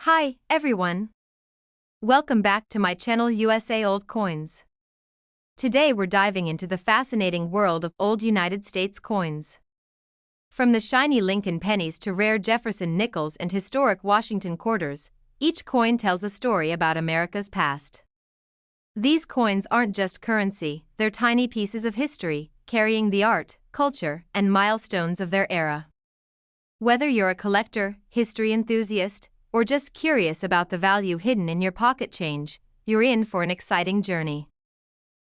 Hi, everyone. Welcome back to my channel USA Old Coins. Today we're diving into the fascinating world of old United States coins. From the shiny Lincoln pennies to rare Jefferson nickels and historic Washington quarters, each coin tells a story about America's past. These coins aren't just currency, they're tiny pieces of history, carrying the art, culture, and milestones of their era. Whether you're a collector, history enthusiast, or just curious about the value hidden in your pocket change, you're in for an exciting journey.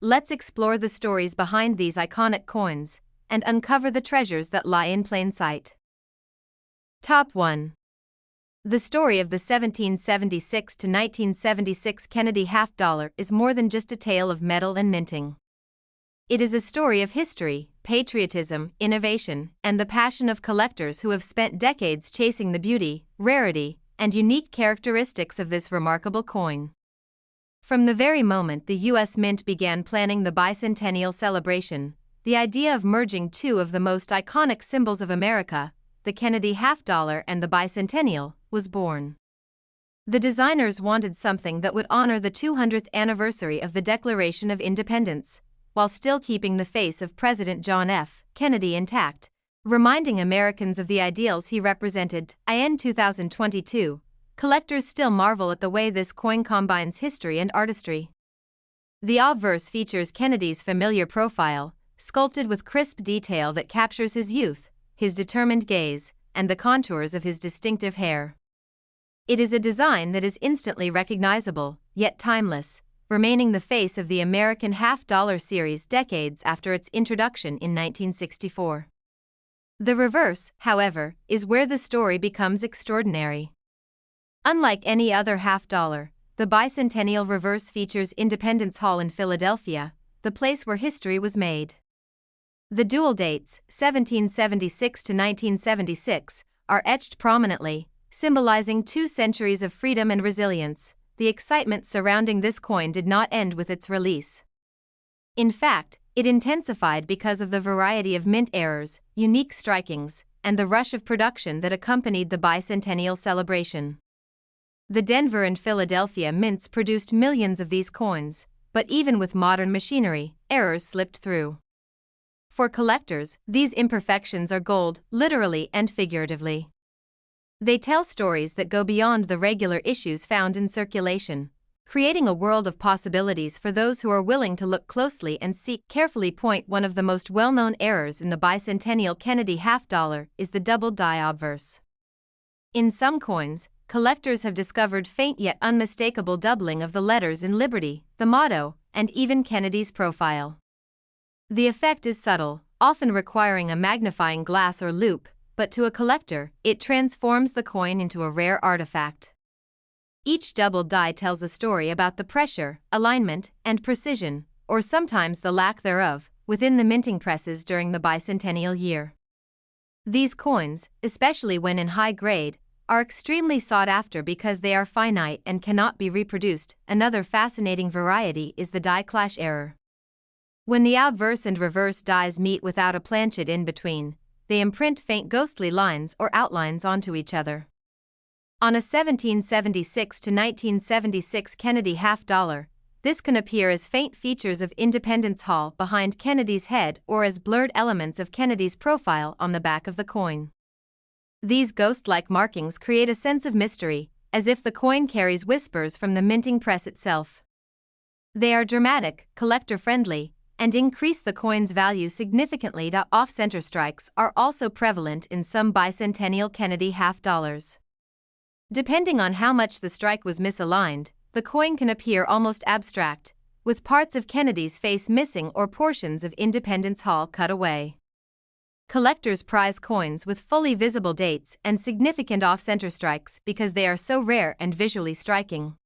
Let's explore the stories behind these iconic coins and uncover the treasures that lie in plain sight. Top 1. The story of the 1776 to 1976 Kennedy half dollar is more than just a tale of metal and minting. It is a story of history, patriotism, innovation, and the passion of collectors who have spent decades chasing the beauty, rarity, and unique characteristics of this remarkable coin. From the very moment the U.S. Mint began planning the bicentennial celebration, the idea of merging two of the most iconic symbols of America, the Kennedy half dollar and the bicentennial, was born. The designers wanted something that would honor the 200th anniversary of the Declaration of Independence, while still keeping the face of President John F. Kennedy intact, reminding Americans of the ideals he represented. In 2022, collectors still marvel at the way this coin combines history and artistry. The obverse features Kennedy's familiar profile, sculpted with crisp detail that captures his youth, his determined gaze, and the contours of his distinctive hair. It is a design that is instantly recognizable, yet timeless, remaining the face of the American half-dollar series decades after its introduction in 1964. The reverse, however, is where the story becomes extraordinary. Unlike any other half-dollar, the bicentennial reverse features Independence Hall in Philadelphia, the place where history was made. The dual dates, 1776 to 1976, are etched prominently, symbolizing 2 centuries of freedom and resilience. The excitement surrounding this coin did not end with its release. In fact, it intensified because of the variety of mint errors, unique strikings, and the rush of production that accompanied the bicentennial celebration. The Denver and Philadelphia mints produced millions of these coins, but even with modern machinery, errors slipped through. For collectors, these imperfections are gold, literally and figuratively. They tell stories that go beyond the regular issues found in circulation, creating a world of possibilities for those who are willing to look closely and seek carefully. One of the most well-known errors in the bicentennial Kennedy half dollar is the double die obverse. In some coins, collectors have discovered faint yet unmistakable doubling of the letters in Liberty, the motto, and even Kennedy's profile. The effect is subtle, often requiring a magnifying glass or loupe, but to a collector, it transforms the coin into a rare artifact. Each double die tells a story about the pressure, alignment, and precision, or sometimes the lack thereof, within the minting presses during the bicentennial year. These coins, especially when in high grade, are extremely sought after because they are finite and cannot be reproduced. Another fascinating variety is the die clash error. When the obverse and reverse dies meet without a planchet in between, they imprint faint ghostly lines or outlines onto each other. On a 1776 to 1976 Kennedy half dollar, this can appear as faint features of Independence Hall behind Kennedy's head or as blurred elements of Kennedy's profile on the back of the coin. These ghost-like markings create a sense of mystery, as if the coin carries whispers from the minting press itself. They are dramatic, collector-friendly, and increase the coin's value significantly. Off-center strikes are also prevalent in some bicentennial Kennedy half dollars. Depending on how much the strike was misaligned, the coin can appear almost abstract, with parts of Kennedy's face missing or portions of Independence Hall cut away. Collectors prize coins with fully visible dates and significant off-center strikes because they are so rare and visually striking.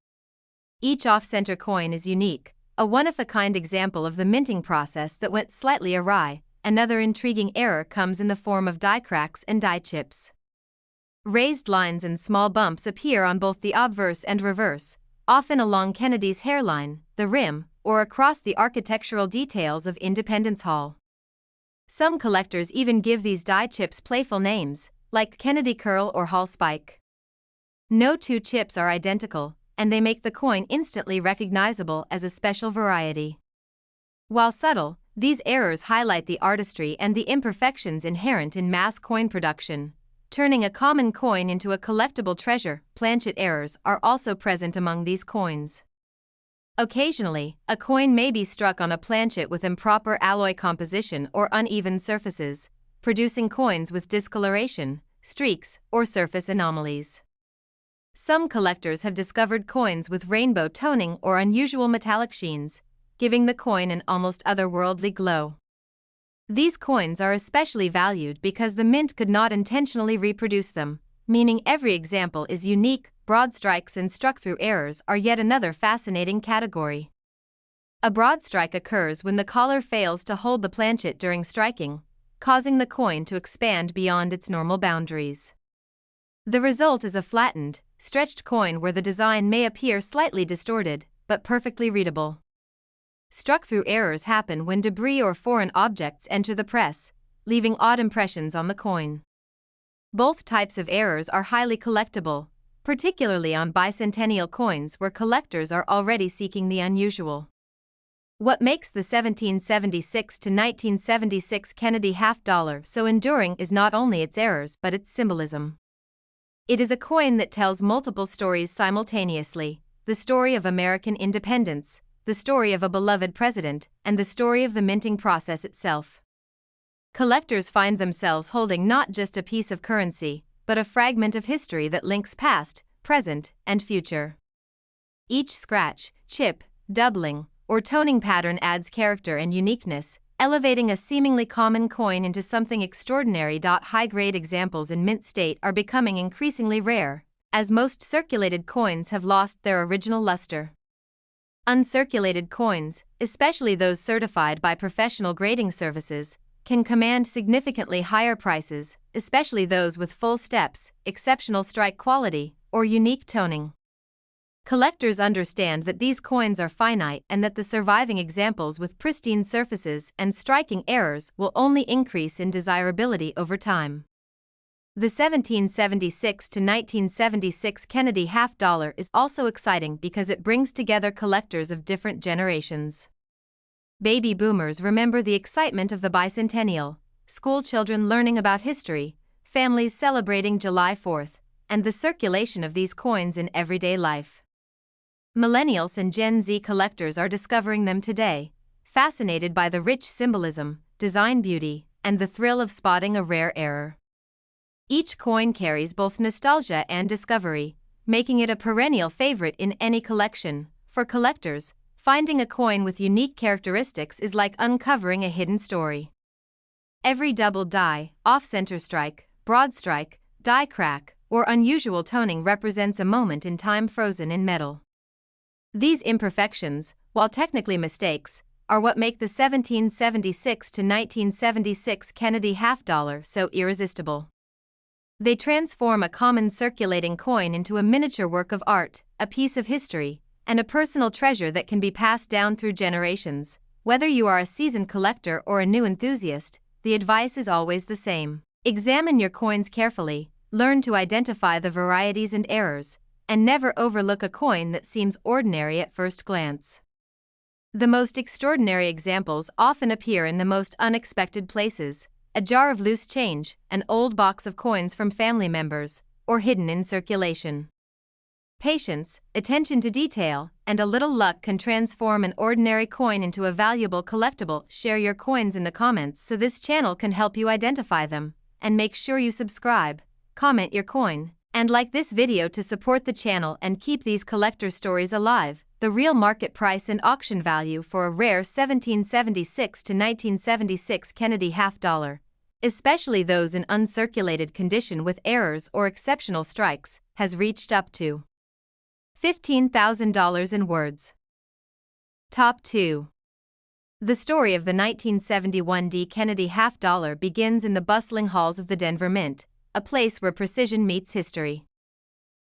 Each off-center coin is unique, a one-of-a-kind example of the minting process that went slightly awry. Another intriguing error comes in the form of die cracks and die chips. Raised lines and small bumps appear on both the obverse and reverse, often along Kennedy's hairline, the rim, or across the architectural details of Independence Hall. Some collectors even give these die chips playful names, like Kennedy Curl or Hall Spike. No two chips are identical, and they make the coin instantly recognizable as a special variety. While subtle, these errors highlight the artistry and the imperfections inherent in mass coin production, turning a common coin into a collectible treasure. Planchet errors are also present among these coins. Occasionally, a coin may be struck on a planchet with improper alloy composition or uneven surfaces, producing coins with discoloration, streaks, or surface anomalies. Some collectors have discovered coins with rainbow toning or unusual metallic sheens, giving the coin an almost otherworldly glow. These coins are especially valued because the mint could not intentionally reproduce them, meaning every example is unique. Broad strikes and struck-through errors are yet another fascinating category. A broad strike occurs when the collar fails to hold the planchet during striking, causing the coin to expand beyond its normal boundaries. The result is a flattened, stretched coin where the design may appear slightly distorted, but perfectly readable. Struck-through errors happen when debris or foreign objects enter the press, leaving odd impressions on the coin. Both types of errors are highly collectible, particularly on bicentennial coins where collectors are already seeking the unusual. What makes the 1776 to 1976 Kennedy half-dollar so enduring is not only its errors but its symbolism. It is a coin that tells multiple stories simultaneously: the story of American independence, the story of a beloved president, and the story of the minting process itself. Collectors find themselves holding not just a piece of currency, but a fragment of history that links past, present, and future. Each scratch, chip, doubling, or toning pattern adds character and uniqueness, elevating a seemingly common coin into something extraordinary. High-grade examples in mint state are becoming increasingly rare, as most circulated coins have lost their original luster. Uncirculated coins, especially those certified by professional grading services, can command significantly higher prices, especially those with full steps, exceptional strike quality, or unique toning. Collectors understand that these coins are finite and that the surviving examples with pristine surfaces and striking errors will only increase in desirability over time. The 1776 to 1976 Kennedy half-dollar is also exciting because it brings together collectors of different generations. Baby boomers remember the excitement of the bicentennial, school children learning about history, families celebrating July 4th, and the circulation of these coins in everyday life. Millennials and Gen Z collectors are discovering them today, fascinated by the rich symbolism, design beauty, and the thrill of spotting a rare error. Each coin carries both nostalgia and discovery, making it a perennial favorite in any collection. For collectors, finding a coin with unique characteristics is like uncovering a hidden story. Every double die, off-center strike, broad strike, die crack, or unusual toning represents a moment in time frozen in metal. These imperfections, while technically mistakes, are what make the 1776 to 1976 Kennedy half-dollar so irresistible. They transform a common circulating coin into a miniature work of art, a piece of history, and a personal treasure that can be passed down through generations. Whether you are a seasoned collector or a new enthusiast, the advice is always the same. Examine your coins carefully, learn to identify the varieties and errors, and never overlook a coin that seems ordinary at first glance. The most extraordinary examples often appear in the most unexpected places: a jar of loose change, an old box of coins from family members, or hidden in circulation. Patience, attention to detail, and a little luck can transform an ordinary coin into a valuable collectible. Share your coins in the comments so this channel can help you identify them, and make sure you subscribe, comment your coin, and like this video to support the channel and keep these collector stories alive. The real market price and auction value for a rare 1776 to 1976 Kennedy half-dollar, especially those in uncirculated condition with errors or exceptional strikes, has reached up to $15,000 in words. Top 2. The story of the 1971 D. Kennedy half-dollar begins in the bustling halls of the Denver Mint, a place where precision meets history.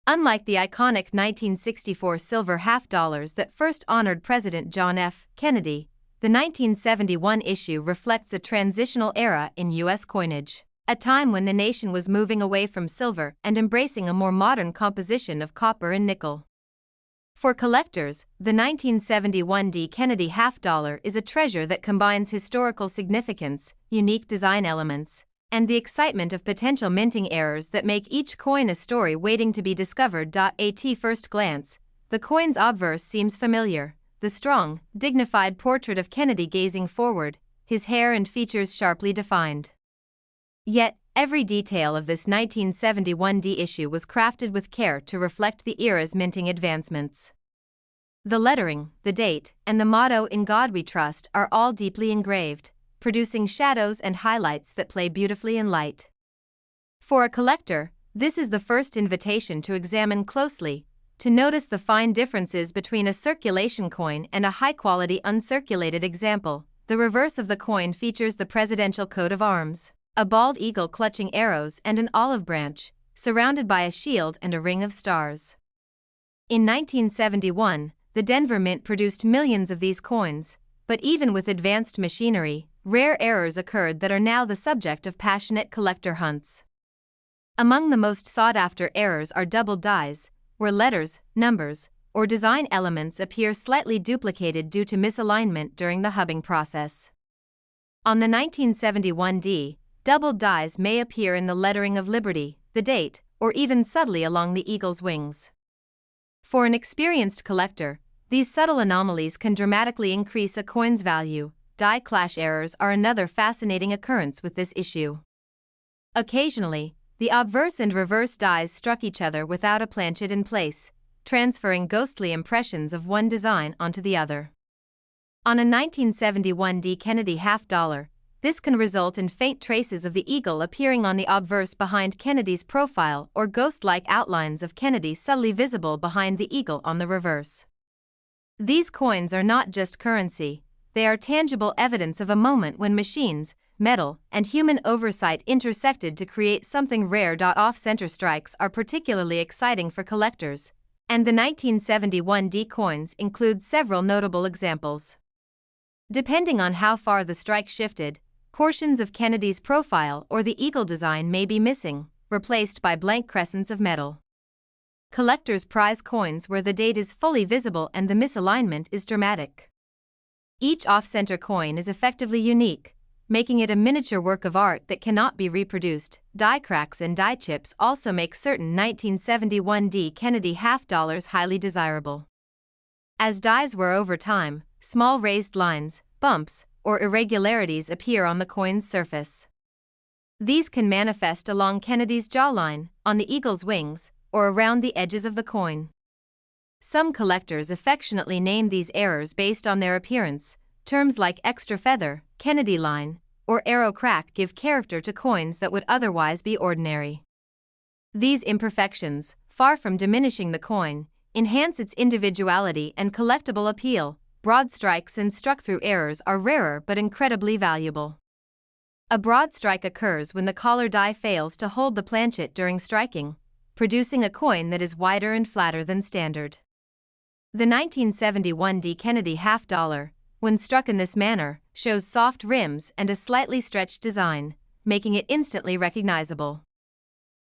Unlike the iconic 1964 silver half-dollars that first honored President John F. Kennedy, the 1971 issue reflects a transitional era in U.S. coinage. a time when the nation was moving away from silver and embracing a more modern composition of copper and nickel. For collectors, the 1971 D. Kennedy half-dollar is a treasure that combines historical significance, unique design elements, and the excitement of potential minting errors that make each coin a story waiting to be discovered. At first glance, the coin's obverse seems familiar, the strong, dignified portrait of Kennedy gazing forward, his hair and features sharply defined. Yet, every detail of this 1971 D issue was crafted with care to reflect the era's minting advancements. The lettering, the date, and the motto "In God We Trust" are all deeply engraved, producing shadows and highlights that play beautifully in light. For a collector, this is the first invitation to examine closely, to notice the fine differences between a circulation coin and a high-quality uncirculated example. The reverse of the coin features the presidential coat of arms, a bald eagle clutching arrows and an olive branch, surrounded by a shield and a ring of stars. In 1971, the Denver Mint produced millions of these coins, but even with advanced machinery, rare errors occurred that are now the subject of passionate collector hunts. Among the most sought-after errors are doubled dies, where letters, numbers, or design elements appear slightly duplicated due to misalignment during the hubbing process. On the 1971 D, doubled dies may appear in the lettering of Liberty, the date, or even subtly along the eagle's wings. For an experienced collector, these subtle anomalies can dramatically increase a coin's value. Die clash errors are another fascinating occurrence with this issue. Occasionally, the obverse and reverse dies struck each other without a planchet in place, transferring ghostly impressions of one design onto the other. On a 1971 D. Kennedy half-dollar, this can result in faint traces of the eagle appearing on the obverse behind Kennedy's profile or ghost-like outlines of Kennedy subtly visible behind the eagle on the reverse. These coins are not just currency, they are tangible evidence of a moment when machines, metal, and human oversight intersected to create something rare. Off-center strikes are particularly exciting for collectors, and the 1971 D coins include several notable examples. Depending on how far the strike shifted, portions of Kennedy's profile or the eagle design may be missing, replaced by blank crescents of metal. Collectors prize coins where the date is fully visible and the misalignment is dramatic. Each off-center coin is effectively unique, making it a miniature work of art that cannot be reproduced. Die cracks and die chips also make certain 1971 D. Kennedy half-dollars highly desirable. As dies wear over time, small raised lines, bumps, or irregularities appear on the coin's surface. These can manifest along Kennedy's jawline, on the eagle's wings, or around the edges of the coin. Some collectors affectionately name these errors based on their appearance. Terms like extra feather, Kennedy line, or arrow crack give character to coins that would otherwise be ordinary. These imperfections, far from diminishing the coin, enhance its individuality and collectible appeal. Broad strikes and struck-through errors are rarer but incredibly valuable. A broad strike occurs when the collar die fails to hold the planchet during striking, producing a coin that is wider and flatter than standard. The 1971 D. Kennedy half-dollar, when struck in this manner, shows soft rims and a slightly stretched design, making it instantly recognizable.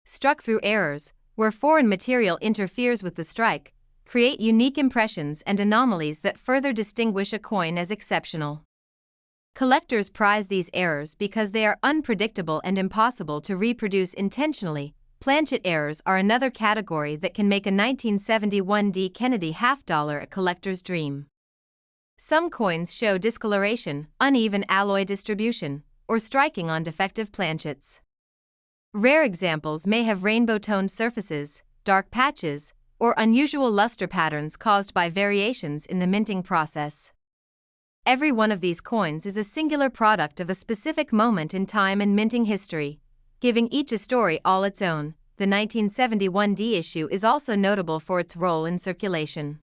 Struck-through errors, where foreign material interferes with the strike, create unique impressions and anomalies that further distinguish a coin as exceptional. Collectors prize these errors because they are unpredictable and impossible to reproduce intentionally. Planchet errors are another category that can make a 1971 D. Kennedy half-dollar a collector's dream. Some coins show discoloration, uneven alloy distribution, or striking on defective planchets. Rare examples may have rainbow-toned surfaces, dark patches, or unusual luster patterns caused by variations in the minting process. Every one of these coins is a singular product of a specific moment in time and minting history, giving each a story all its own. The 1971 D issue is also notable for its role in circulation.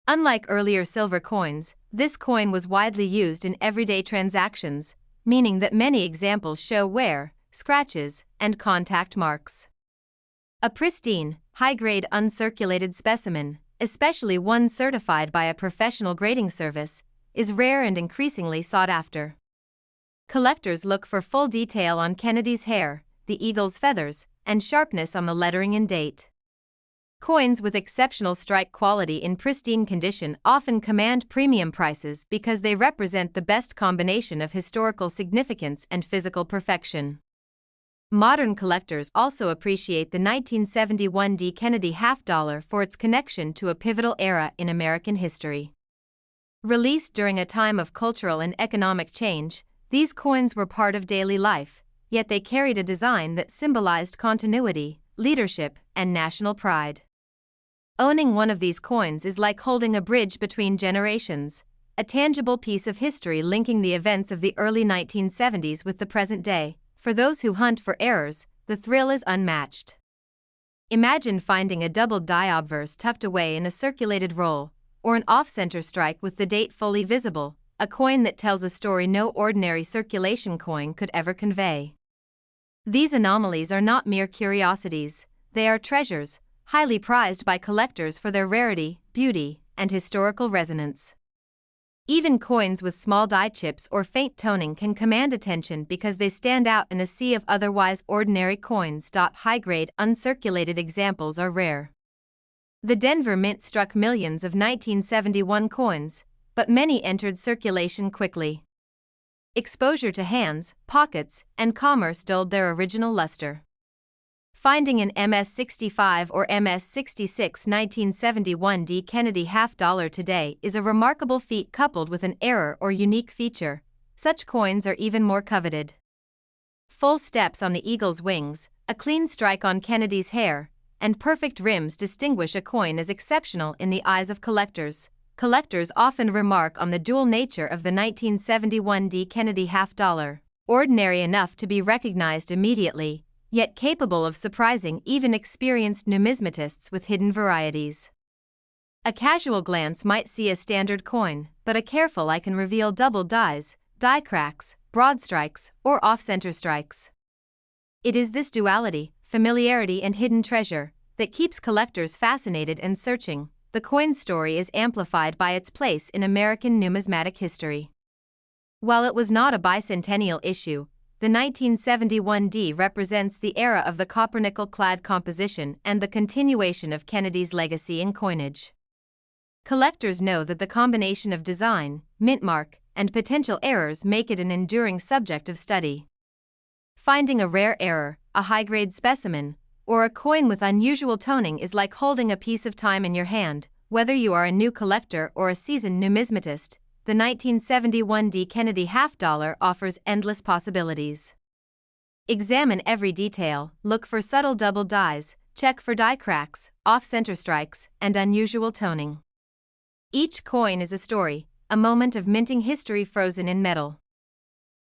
Unlike earlier silver coins, this coin was widely used in everyday transactions, meaning that many examples show wear, scratches, and contact marks. A pristine, high-grade uncirculated specimen, especially one certified by a professional grading service, is rare and increasingly sought after. Collectors look for full detail on Kennedy's hair, the eagle's feathers, and sharpness on the lettering and date. Coins with exceptional strike quality in pristine condition often command premium prices because they represent the best combination of historical significance and physical perfection. Modern collectors also appreciate the 1971 D. Kennedy half-dollar for its connection to a pivotal era in American history. Released during a time of cultural and economic change, these coins were part of daily life, yet they carried a design that symbolized continuity, leadership, and national pride. Owning one of these coins is like holding a bridge between generations, a tangible piece of history linking the events of the early 1970s with the present day. For those who hunt for errors, the thrill is unmatched. Imagine finding a doubled die obverse tucked away in a circulated roll, or an off-center strike with the date fully visible, a coin that tells a story no ordinary circulation coin could ever convey. These anomalies are not mere curiosities, they are treasures, highly prized by collectors for their rarity, beauty, and historical resonance. Even coins with small die chips or faint toning can command attention because they stand out in a sea of otherwise ordinary coins. High-grade, uncirculated examples are rare. The Denver Mint struck millions of 1971 coins, but many entered circulation quickly. Exposure to hands, pockets, and commerce dulled their original luster. Finding an MS-65 or MS-66 1971 D. Kennedy half-dollar today is a remarkable feat coupled with an error or unique feature. Such coins are even more coveted. Full steps on the eagle's wings, a clean strike on Kennedy's hair, and perfect rims distinguish a coin as exceptional in the eyes of collectors. Collectors often remark on the dual nature of the 1971 D. Kennedy half-dollar, ordinary enough to be recognized immediately, yet capable of surprising even experienced numismatists with hidden varieties. A casual glance might see a standard coin, but a careful eye can reveal double dies, die cracks, broad strikes, or off-center strikes. It is this duality, familiarity and hidden treasure, that keeps collectors fascinated and searching. The coin's story is amplified by its place in American numismatic history. While it was not a bicentennial issue, the 1971 D represents the era of the copper-nickel-clad composition and the continuation of Kennedy's legacy in coinage. Collectors know that the combination of design, mint mark, and potential errors make it an enduring subject of study. Finding a rare error, a high-grade specimen, or a coin with unusual toning is like holding a piece of time in your hand. Whether you are a new collector or a seasoned numismatist, the 1971 D. Kennedy half-dollar offers endless possibilities. Examine every detail, look for subtle double dies, check for die cracks, off-center strikes, and unusual toning. Each coin is a story, a moment of minting history frozen in metal.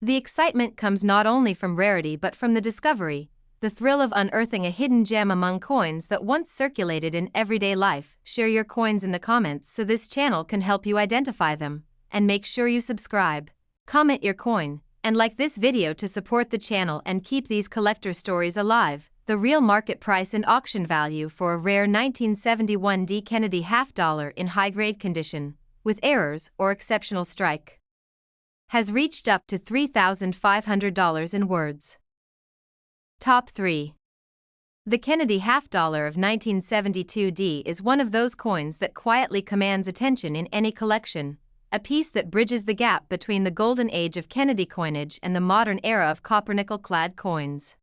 The excitement comes not only from rarity but from the discovery, the thrill of unearthing a hidden gem among coins that once circulated in everyday life. Share your coins in the comments so this channel can help you identify them. And make sure you subscribe, comment your coin, and like this video to support the channel and keep these collector stories alive. The real market price and auction value for a rare 1971 D. Kennedy half-dollar in high-grade condition, with errors or exceptional strike, has reached up to $3,500 in words. Top 3. The Kennedy half-dollar of 1972 D is one of those coins that quietly commands attention in any collection. A piece that bridges the gap between the golden age of Kennedy coinage and the modern era of copper-nickel-clad coins.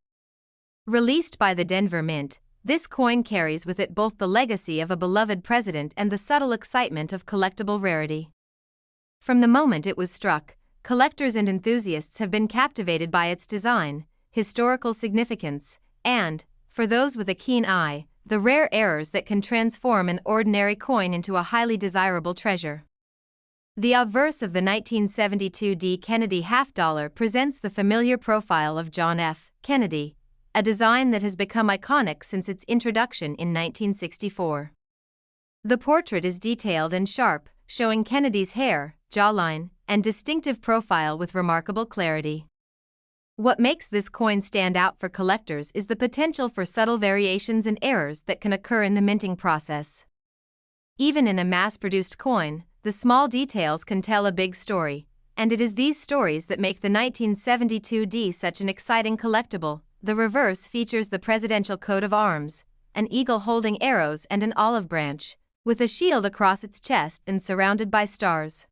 Released by the Denver Mint, this coin carries with it both the legacy of a beloved president and the subtle excitement of collectible rarity. From the moment it was struck, collectors and enthusiasts have been captivated by its design, historical significance, and, for those with a keen eye, the rare errors that can transform an ordinary coin into a highly desirable treasure. The obverse of the 1972 D. Kennedy half-dollar presents the familiar profile of John F. Kennedy, a design that has become iconic since its introduction in 1964. The portrait is detailed and sharp, showing Kennedy's hair, jawline, and distinctive profile with remarkable clarity. What makes this coin stand out for collectors is the potential for subtle variations and errors that can occur in the minting process. Even in a mass-produced coin, the small details can tell a big story, And it is these stories that make the 1972 D such an exciting collectible. The reverse features the presidential coat of arms, an eagle holding arrows and an olive branch, with a shield across its chest and surrounded by stars.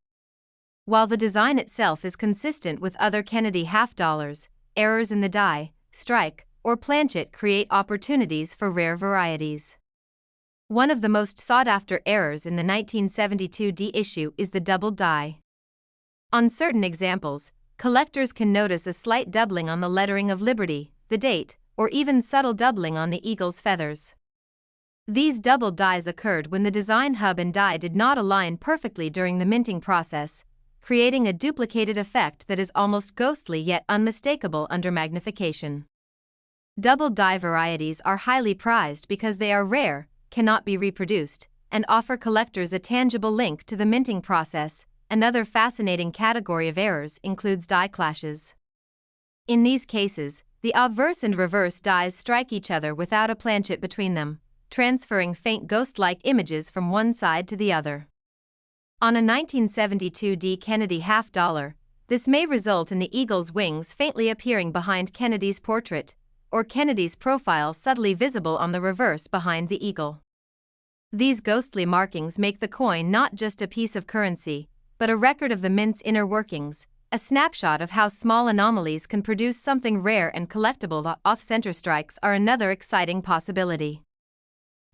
While the design itself is consistent with other Kennedy half-dollars, errors in the die, strike, or planchet create opportunities for rare varieties. One of the most sought-after errors in the 1972 D issue is the doubled die. On certain examples, collectors can notice a slight doubling on the lettering of Liberty, the date, or even subtle doubling on the eagle's feathers. These doubled dies occurred when the design hub and die did not align perfectly during the minting process, creating a duplicated effect that is almost ghostly yet unmistakable under magnification. Double die varieties are highly prized because they are rare, cannot be reproduced, and offer collectors a tangible link to the minting process. Another fascinating category of errors includes die clashes. In these cases, the obverse and reverse dies strike each other without a planchet between them, transferring faint ghost-like images from one side to the other. On a 1972 D Kennedy half-dollar, this may result in the eagle's wings faintly appearing behind Kennedy's portrait, or Kennedy's profile subtly visible on the reverse behind the eagle. These ghostly markings make the coin not just a piece of currency, but a record of the mint's inner workings, a snapshot of how small anomalies can produce something rare and collectible. Off-center strikes are another exciting possibility.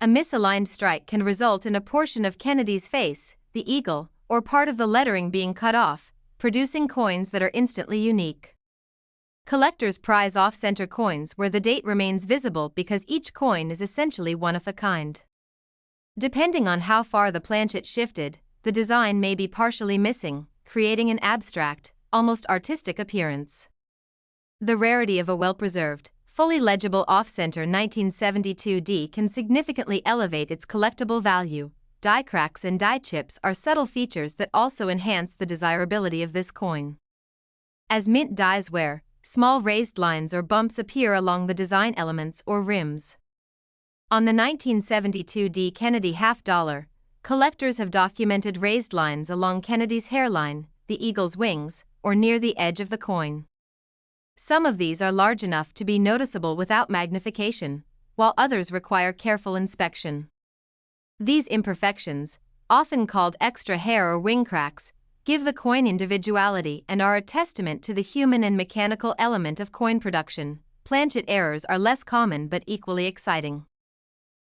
A misaligned strike can result in a portion of Kennedy's face, the eagle, or part of the lettering being cut off, producing coins that are instantly unique. Collectors prize off-center coins where the date remains visible because each coin is essentially one of a kind. Depending on how far the planchet shifted, the design may be partially missing, creating an abstract, almost artistic appearance. The rarity of a well-preserved, fully legible off-center 1972 D can significantly elevate its collectible value. Die cracks and die chips are subtle features that also enhance the desirability of this coin. As mint dies wear, small raised lines or bumps appear along the design elements or rims. On the 1972 D Kennedy half-dollar, collectors have documented raised lines along Kennedy's hairline, the eagle's wings, or near the edge of the coin. Some of these are large enough to be noticeable without magnification, while others require careful inspection. These imperfections, often called extra hair or wing cracks, give the coin individuality and are a testament to the human and mechanical element of coin production. Planchet errors are less common but equally exciting.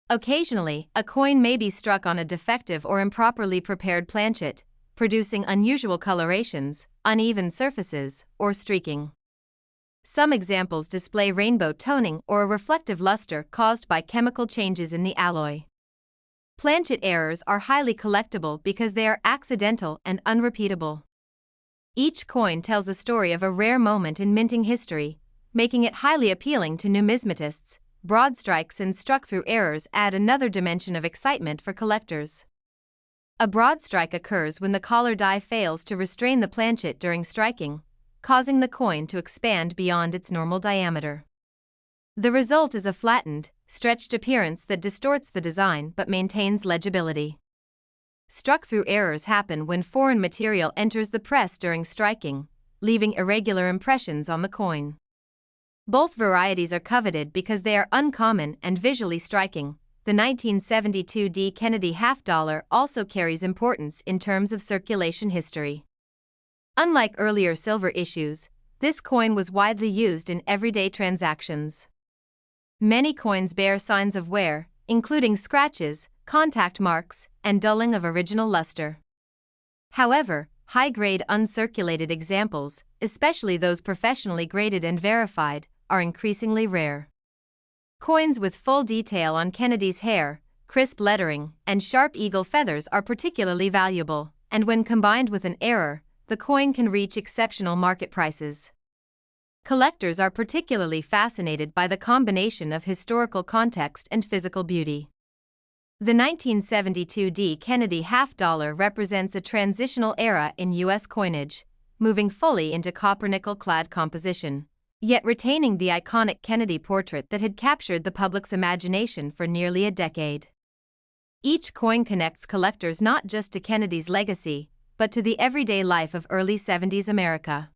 Occasionally, a coin may be struck on a defective or improperly prepared planchet, producing unusual colorations, uneven surfaces, or streaking. Some examples display rainbow toning or a reflective luster caused by chemical changes in the alloy. Planchet errors are highly collectible because they are accidental and unrepeatable. Each coin tells a story of a rare moment in minting history, making it highly appealing to numismatists. Broad strikes and struck-through errors add another dimension of excitement for collectors. A broad strike occurs when the collar die fails to restrain the planchet during striking, causing the coin to expand beyond its normal diameter. The result is a flattened, stretched appearance that distorts the design but maintains legibility. Struck-through errors happen when foreign material enters the press during striking, leaving irregular impressions on the coin. Both varieties are coveted because they are uncommon and visually striking. The 1972 D Kennedy half-dollar also carries importance in terms of circulation history. Unlike earlier silver issues, this coin was widely used in everyday transactions. Many coins bear signs of wear, including scratches, contact marks, and dulling of original luster. However, high-grade uncirculated examples, especially those professionally graded and verified, are increasingly rare. Coins with full detail on Kennedy's hair, crisp lettering, and sharp eagle feathers are particularly valuable, and when combined with an error, the coin can reach exceptional market prices. Collectors are particularly fascinated by the combination of historical context and physical beauty. The 1972 D Kennedy half-dollar represents a transitional era in U.S. coinage, moving fully into copper-nickel-clad composition, yet retaining the iconic Kennedy portrait that had captured the public's imagination for nearly a decade. Each coin connects collectors not just to Kennedy's legacy, but to the everyday life of early 70s America.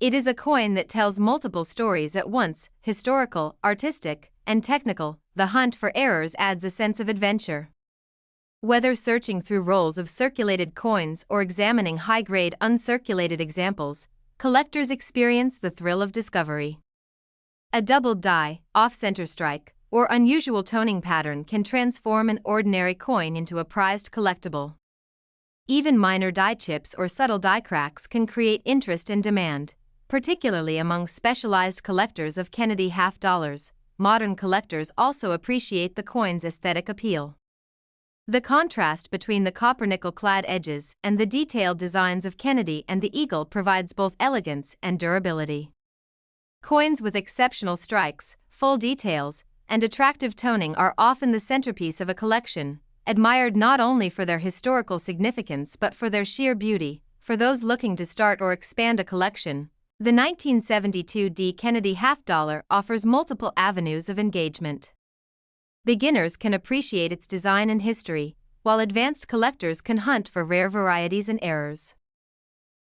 It is a coin that tells multiple stories at once: historical, artistic, and technical. The hunt for errors adds a sense of adventure. Whether searching through rolls of circulated coins or examining high-grade uncirculated examples, collectors experience the thrill of discovery. A doubled die, off-center strike, or unusual toning pattern can transform an ordinary coin into a prized collectible. Even minor die chips or subtle die cracks can create interest and demand, particularly among specialized collectors of Kennedy half dollars. Modern collectors also appreciate the coin's aesthetic appeal. The contrast between the copper-nickel-clad edges and the detailed designs of Kennedy and the eagle provides both elegance and durability. Coins with exceptional strikes, full details, and attractive toning are often the centerpiece of a collection, admired not only for their historical significance but for their sheer beauty. For those looking to start or expand a collection, the 1972 D Kennedy half dollar offers multiple avenues of engagement. Beginners can appreciate its design and history, while advanced collectors can hunt for rare varieties and errors.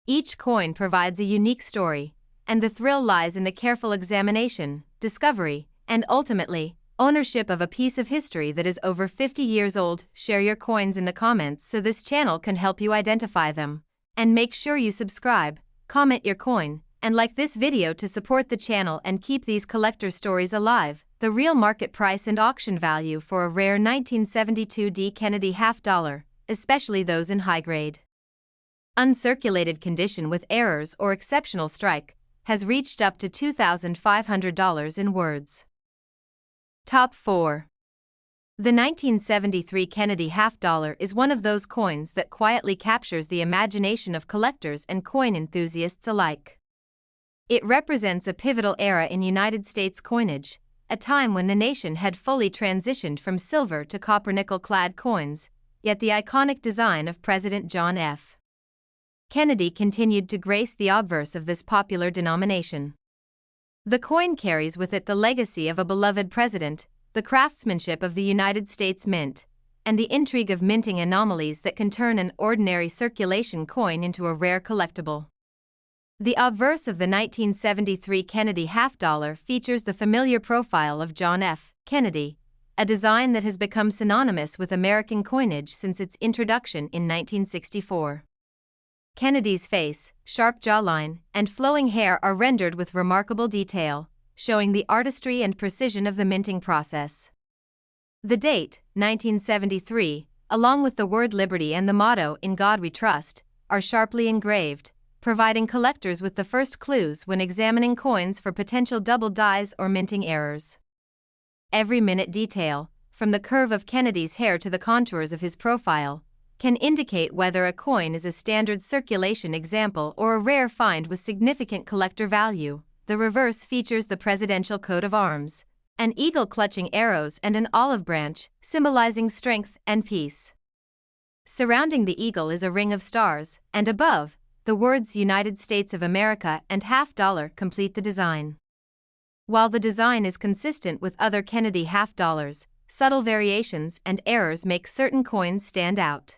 Each coin provides a unique story, and the thrill lies in the careful examination, discovery, and ultimately, ownership of a piece of history that is over 50 years old. Share your coins in the comments so this channel can help you identify them. And make sure you subscribe, comment your coin, and like this video to support the channel and keep these collector stories alive. The real market price and auction value for a rare 1972 D Kennedy half dollar, especially those in high grade, uncirculated condition with errors or exceptional strike, has reached up to $2,500 in words. Top 4. The 1973 Kennedy half dollar is one of those coins that quietly captures the imagination of collectors and coin enthusiasts alike. It represents a pivotal era in United States coinage, a time when the nation had fully transitioned from silver to copper-nickel-clad coins, yet the iconic design of President John F. Kennedy continued to grace the obverse of this popular denomination. The coin carries with it the legacy of a beloved president, the craftsmanship of the United States Mint, and the intrigue of minting anomalies that can turn an ordinary circulation coin into a rare collectible. The obverse of the 1973 Kennedy half dollar features the familiar profile of John F. Kennedy, a design that has become synonymous with American coinage since its introduction in 1964. Kennedy's face, sharp jawline, and flowing hair are rendered with remarkable detail, showing the artistry and precision of the minting process. The date, 1973, along with the word liberty and the motto "In God We Trust," are sharply engraved, providing collectors with the first clues when examining coins for potential double dies or minting errors. Every minute detail, from the curve of Kennedy's hair to the contours of his profile, can indicate whether a coin is a standard circulation example or a rare find with significant collector value. The reverse features the presidential coat of arms, an eagle clutching arrows and an olive branch, symbolizing strength and peace. Surrounding the eagle is a ring of stars, and above, the words United States of America and half dollar complete the design. While the design is consistent with other Kennedy half dollars, subtle variations and errors make certain coins stand out.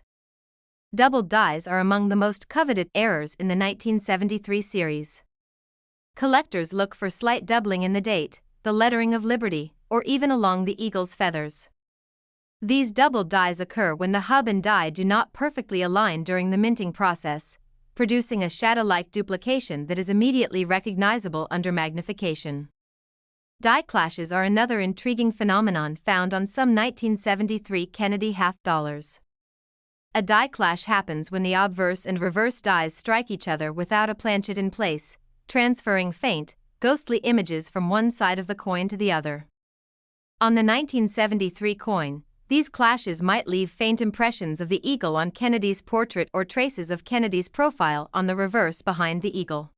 Doubled dies are among the most coveted errors in the 1973 series. Collectors look for slight doubling in the date, the lettering of liberty, or even along the eagle's feathers. These doubled dies occur when the hub and die do not perfectly align during the minting process, producing a shadow-like duplication that is immediately recognizable under magnification. Die clashes are another intriguing phenomenon found on some 1973 Kennedy half dollars. A die clash happens when the obverse and reverse dies strike each other without a planchet in place, transferring faint, ghostly images from one side of the coin to the other. On the 1973 coin, these clashes might leave faint impressions of the eagle on Kennedy's portrait or traces of Kennedy's profile on the reverse behind the eagle.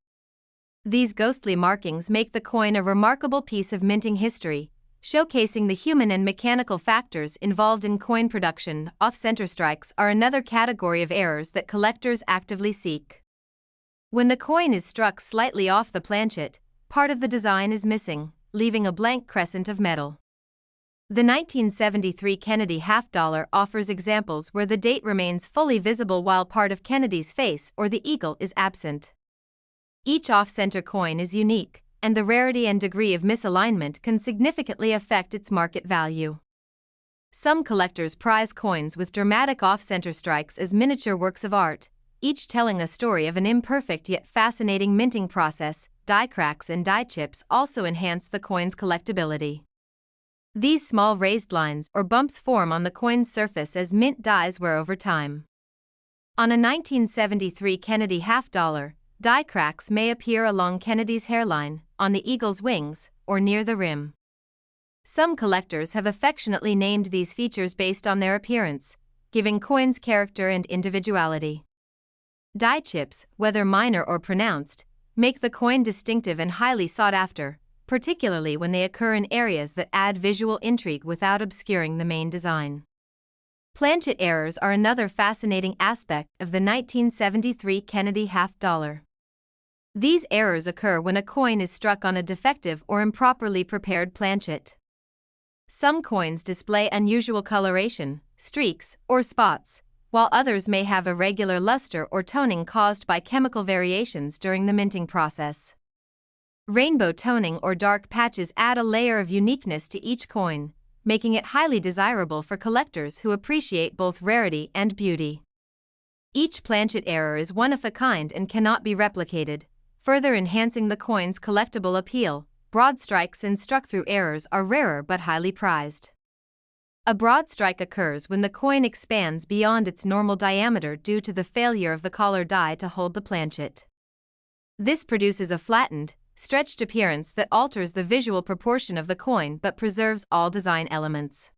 These ghostly markings make the coin a remarkable piece of minting history, showcasing the human and mechanical factors involved in coin production. Off-center strikes are another category of errors that collectors actively seek. When the coin is struck slightly off the planchet, part of the design is missing, leaving a blank crescent of metal. The 1973 Kennedy half-dollar offers examples where the date remains fully visible while part of Kennedy's face or the eagle is absent. Each off-center coin is unique, and the rarity and degree of misalignment can significantly affect its market value. Some collectors prize coins with dramatic off-center strikes as miniature works of art, each telling a story of an imperfect yet fascinating minting process. Die cracks and die chips also enhance the coin's collectability. These small raised lines or bumps form on the coin's surface as mint dies wear over time. On a 1973 Kennedy half-dollar, die cracks may appear along Kennedy's hairline, on the eagle's wings, or near the rim. Some collectors have affectionately named these features based on their appearance, giving coins character and individuality. Die chips, whether minor or pronounced, make the coin distinctive and highly sought after, particularly when they occur in areas that add visual intrigue without obscuring the main design. Planchet errors are another fascinating aspect of the 1973 Kennedy half-dollar. These errors occur when a coin is struck on a defective or improperly prepared planchet. Some coins display unusual coloration, streaks, or spots, while others may have irregular luster or toning caused by chemical variations during the minting process. Rainbow toning or dark patches add a layer of uniqueness to each coin, making it highly desirable for collectors who appreciate both rarity and beauty. Each planchet error is one of a kind and cannot be replicated, further enhancing the coin's collectible appeal. Broad strikes and struck-through errors are rarer but highly prized. A broad strike occurs when the coin expands beyond its normal diameter due to the failure of the collar die to hold the planchet. This produces a flattened, stretched appearance that alters the visual proportion of the coin but preserves all design elements.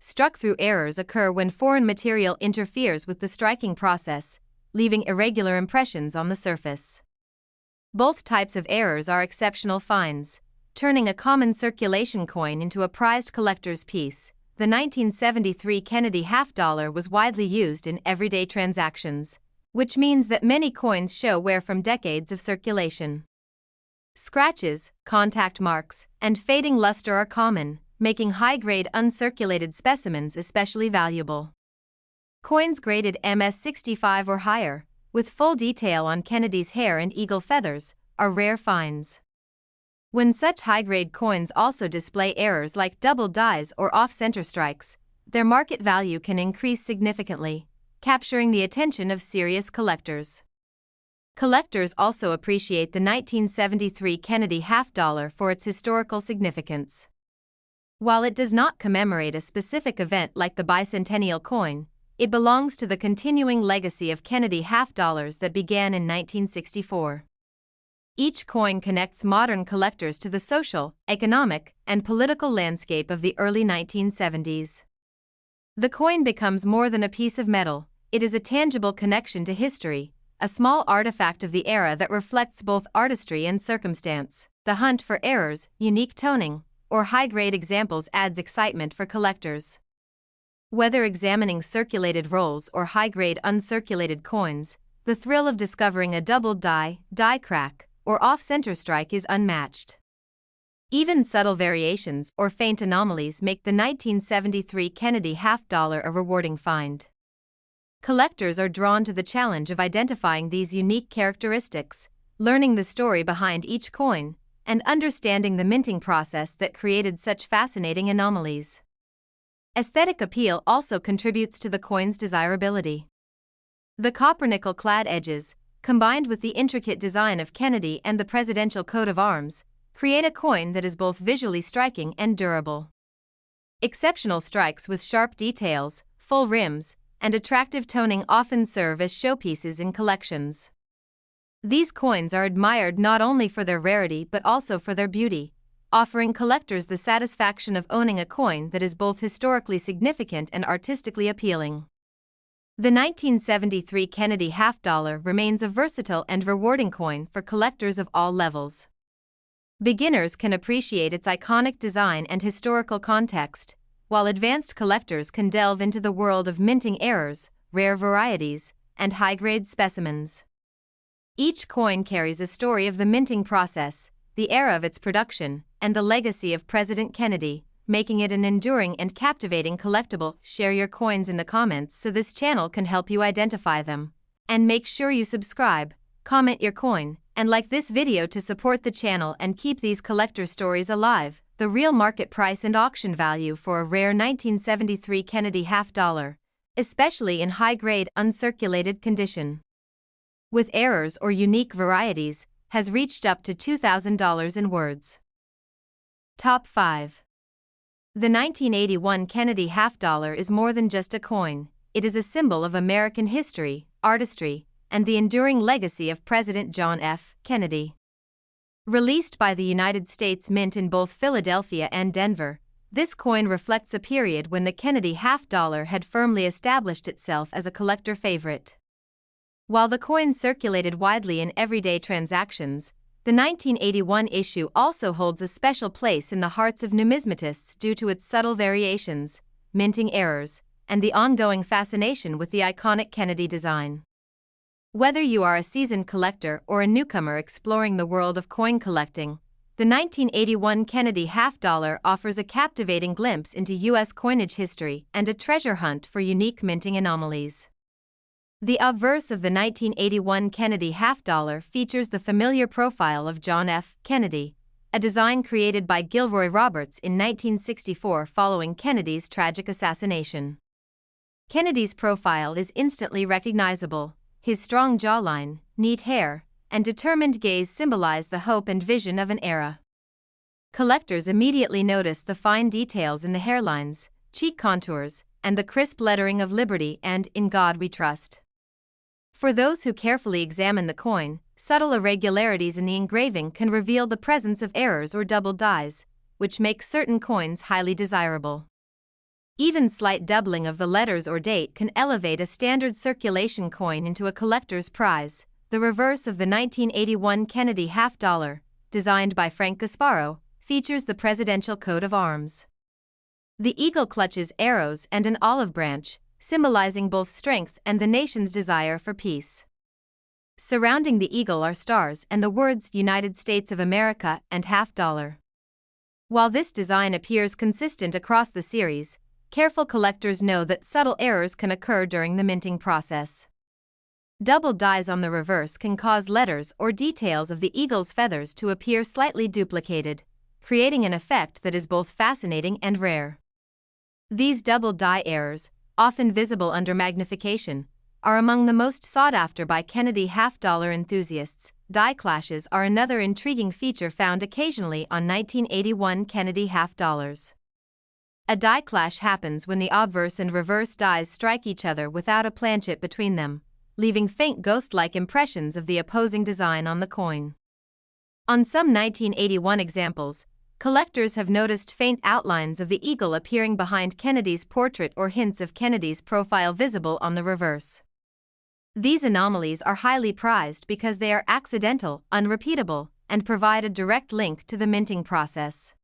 Struck-through errors occur when foreign material interferes with the striking process, leaving irregular impressions on the surface. Both types of errors are exceptional finds, turning a common circulation coin into a prized collector's piece. The 1973 Kennedy half-dollar was widely used in everyday transactions, which means that many coins show wear from decades of circulation. Scratches, contact marks, and fading luster are common, making high-grade uncirculated specimens especially valuable. Coins graded MS-65 or higher, with full detail on Kennedy's hair and eagle feathers, are rare finds. When such high-grade coins also display errors like double dies or off-center strikes, their market value can increase significantly, capturing the attention of serious collectors. Collectors also appreciate the 1973 Kennedy half-dollar for its historical significance. While it does not commemorate a specific event like the bicentennial coin, it belongs to the continuing legacy of Kennedy half-dollars that began in 1964. Each coin connects modern collectors to the social, economic, and political landscape of the early 1970s. The coin becomes more than a piece of metal, it is a tangible connection to history, a small artifact of the era that reflects both artistry and circumstance. The hunt for errors, unique toning, or high-grade examples adds excitement for collectors. Whether examining circulated rolls or high-grade uncirculated coins, the thrill of discovering a double die crack, or off-center strike is unmatched. Even subtle variations or faint anomalies make the 1973 Kennedy half-dollar a rewarding find. Collectors are drawn to the challenge of identifying these unique characteristics, learning the story behind each coin, and understanding the minting process that created such fascinating anomalies. Aesthetic appeal also contributes to the coin's desirability. The copper-nickel-clad edges, combined with the intricate design of Kennedy and the presidential coat of arms, create a coin that is both visually striking and durable. Exceptional strikes with sharp details, full rims, and attractive toning often serve as showpieces in collections. These coins are admired not only for their rarity but also for their beauty, offering collectors the satisfaction of owning a coin that is both historically significant and artistically appealing. The 1973 Kennedy half-dollar remains a versatile and rewarding coin for collectors of all levels. Beginners can appreciate its iconic design and historical context, while advanced collectors can delve into the world of minting errors, rare varieties, and high-grade specimens. Each coin carries a story of the minting process, the era of its production, and the legacy of President Kennedy, making it an enduring and captivating collectible. Share your coins in the comments so this channel can help you identify them. And make sure you subscribe, comment your coin, and like this video to support the channel and keep these collector stories alive. The real market price and auction value for a rare 1973 Kennedy half-dollar, especially in high-grade uncirculated condition, with errors or unique varieties, has reached up to $2,000 in words. Top 5. The 1981 Kennedy half-dollar is more than just a coin. It is a symbol of American history, artistry, and the enduring legacy of President John F. Kennedy. Released by the United States Mint in both Philadelphia and Denver, this coin reflects a period when the Kennedy half-dollar had firmly established itself as a collector favorite. While the coin circulated widely in everyday transactions, the 1981 issue also holds a special place in the hearts of numismatists due to its subtle variations, minting errors, and the ongoing fascination with the iconic Kennedy design. Whether you are a seasoned collector or a newcomer exploring the world of coin collecting, the 1981 Kennedy half-dollar offers a captivating glimpse into U.S. coinage history and a treasure hunt for unique minting anomalies. The obverse of the 1981 Kennedy half-dollar features the familiar profile of John F. Kennedy, a design created by Gilroy Roberts in 1964 following Kennedy's tragic assassination. Kennedy's profile is instantly recognizable. His strong jawline, neat hair, and determined gaze symbolize the hope and vision of an era. Collectors immediately notice the fine details in the hairlines, cheek contours, and the crisp lettering of Liberty and In God We Trust. For those who carefully examine the coin, subtle irregularities in the engraving can reveal the presence of errors or double dies, which makes certain coins highly desirable. Even slight doubling of the letters or date can elevate a standard circulation coin into a collector's prize. The reverse of the 1981 Kennedy half-dollar, designed by Frank Gasparo, features the presidential coat of arms. The eagle clutches arrows and an olive branch, symbolizing both strength and the nation's desire for peace. Surrounding the eagle are stars and the words United States of America and half-dollar. While this design appears consistent across the series, careful collectors know that subtle errors can occur during the minting process. Double dies on the reverse can cause letters or details of the eagle's feathers to appear slightly duplicated, creating an effect that is both fascinating and rare. These double die errors, often visible under magnification, are among the most sought after by Kennedy half-dollar enthusiasts. Die clashes are another intriguing feature found occasionally on 1981 Kennedy half-dollars. A die clash happens when the obverse and reverse dies strike each other without a planchet between them, leaving faint ghost-like impressions of the opposing design on the coin. On some 1981 examples, collectors have noticed faint outlines of the eagle appearing behind Kennedy's portrait or hints of Kennedy's profile visible on the reverse. These anomalies are highly prized because they are accidental, unrepeatable, and provide a direct link to the minting process.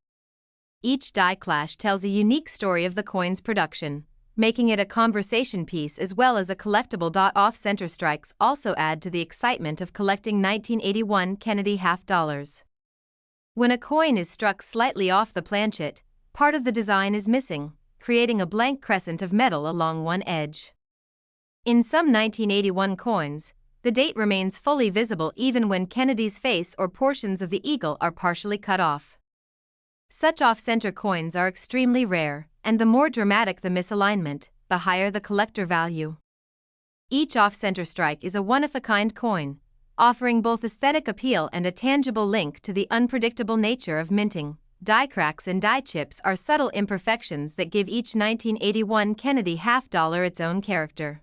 Each die clash tells a unique story of the coin's production, making it a conversation piece as well as a collectible. Off-center strikes also add to the excitement of collecting 1981 Kennedy half-dollars. When a coin is struck slightly off the planchet, part of the design is missing, creating a blank crescent of metal along one edge. In some 1981 coins, the date remains fully visible even when Kennedy's face or portions of the eagle are partially cut off. Such off-center coins are extremely rare, and the more dramatic the misalignment, the higher the collector value. Each off-center strike is a one-of-a-kind coin, offering both aesthetic appeal and a tangible link to the unpredictable nature of minting. Die cracks and die chips are subtle imperfections that give each 1981 Kennedy half-dollar its own character.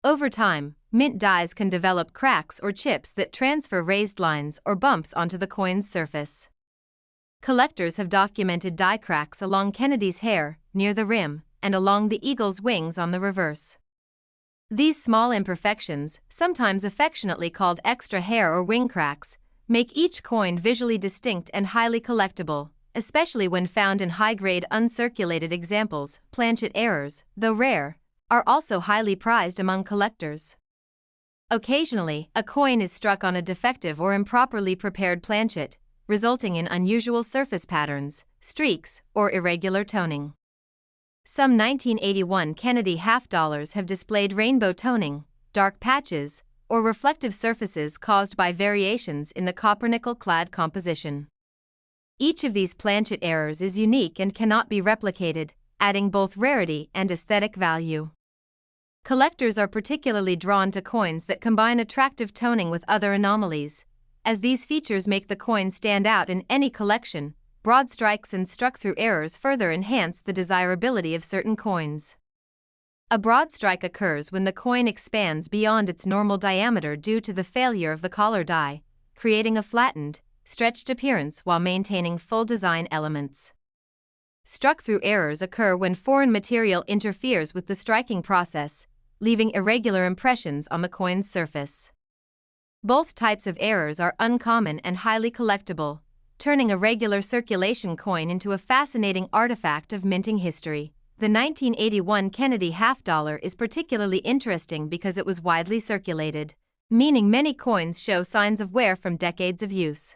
Over time, mint dies can develop cracks or chips that transfer raised lines or bumps onto the coin's surface. Collectors have documented die cracks along Kennedy's hair, near the rim, and along the eagle's wings on the reverse. These small imperfections, sometimes affectionately called extra hair or wing cracks, make each coin visually distinct and highly collectible, especially when found in high-grade uncirculated examples. Planchet errors, though rare, are also highly prized among collectors. Occasionally, a coin is struck on a defective or improperly prepared planchet, resulting in unusual surface patterns, streaks, or irregular toning. Some 1981 Kennedy half dollars have displayed rainbow toning, dark patches, or reflective surfaces caused by variations in the copper-nickel clad composition. Each of these planchet errors is unique and cannot be replicated, adding both rarity and aesthetic value. Collectors are particularly drawn to coins that combine attractive toning with other anomalies, as these features make the coin stand out in any collection. Broad strikes and struck-through errors further enhance the desirability of certain coins. A broad strike occurs when the coin expands beyond its normal diameter due to the failure of the collar die, creating a flattened, stretched appearance while maintaining full design elements. Struck-through errors occur when foreign material interferes with the striking process, leaving irregular impressions on the coin's surface. Both types of errors are uncommon and highly collectible, turning a regular circulation coin into a fascinating artifact of minting history. The 1981 Kennedy half dollar is particularly interesting because it was widely circulated, meaning many coins show signs of wear from decades of use.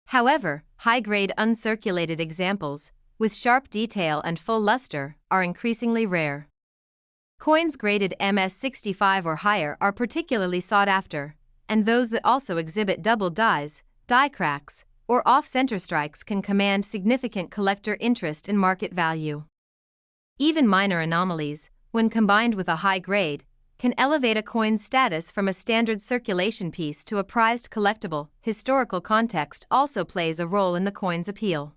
However, high-grade uncirculated examples, with sharp detail and full luster, are increasingly rare. Coins graded MS65 or higher are particularly sought after, and those that also exhibit double dies, die cracks, or off-center strikes can command significant collector interest and market value. Even minor anomalies, when combined with a high grade, can elevate a coin's status from a standard circulation piece to a prized collectible. Historical context also plays a role in the coin's appeal.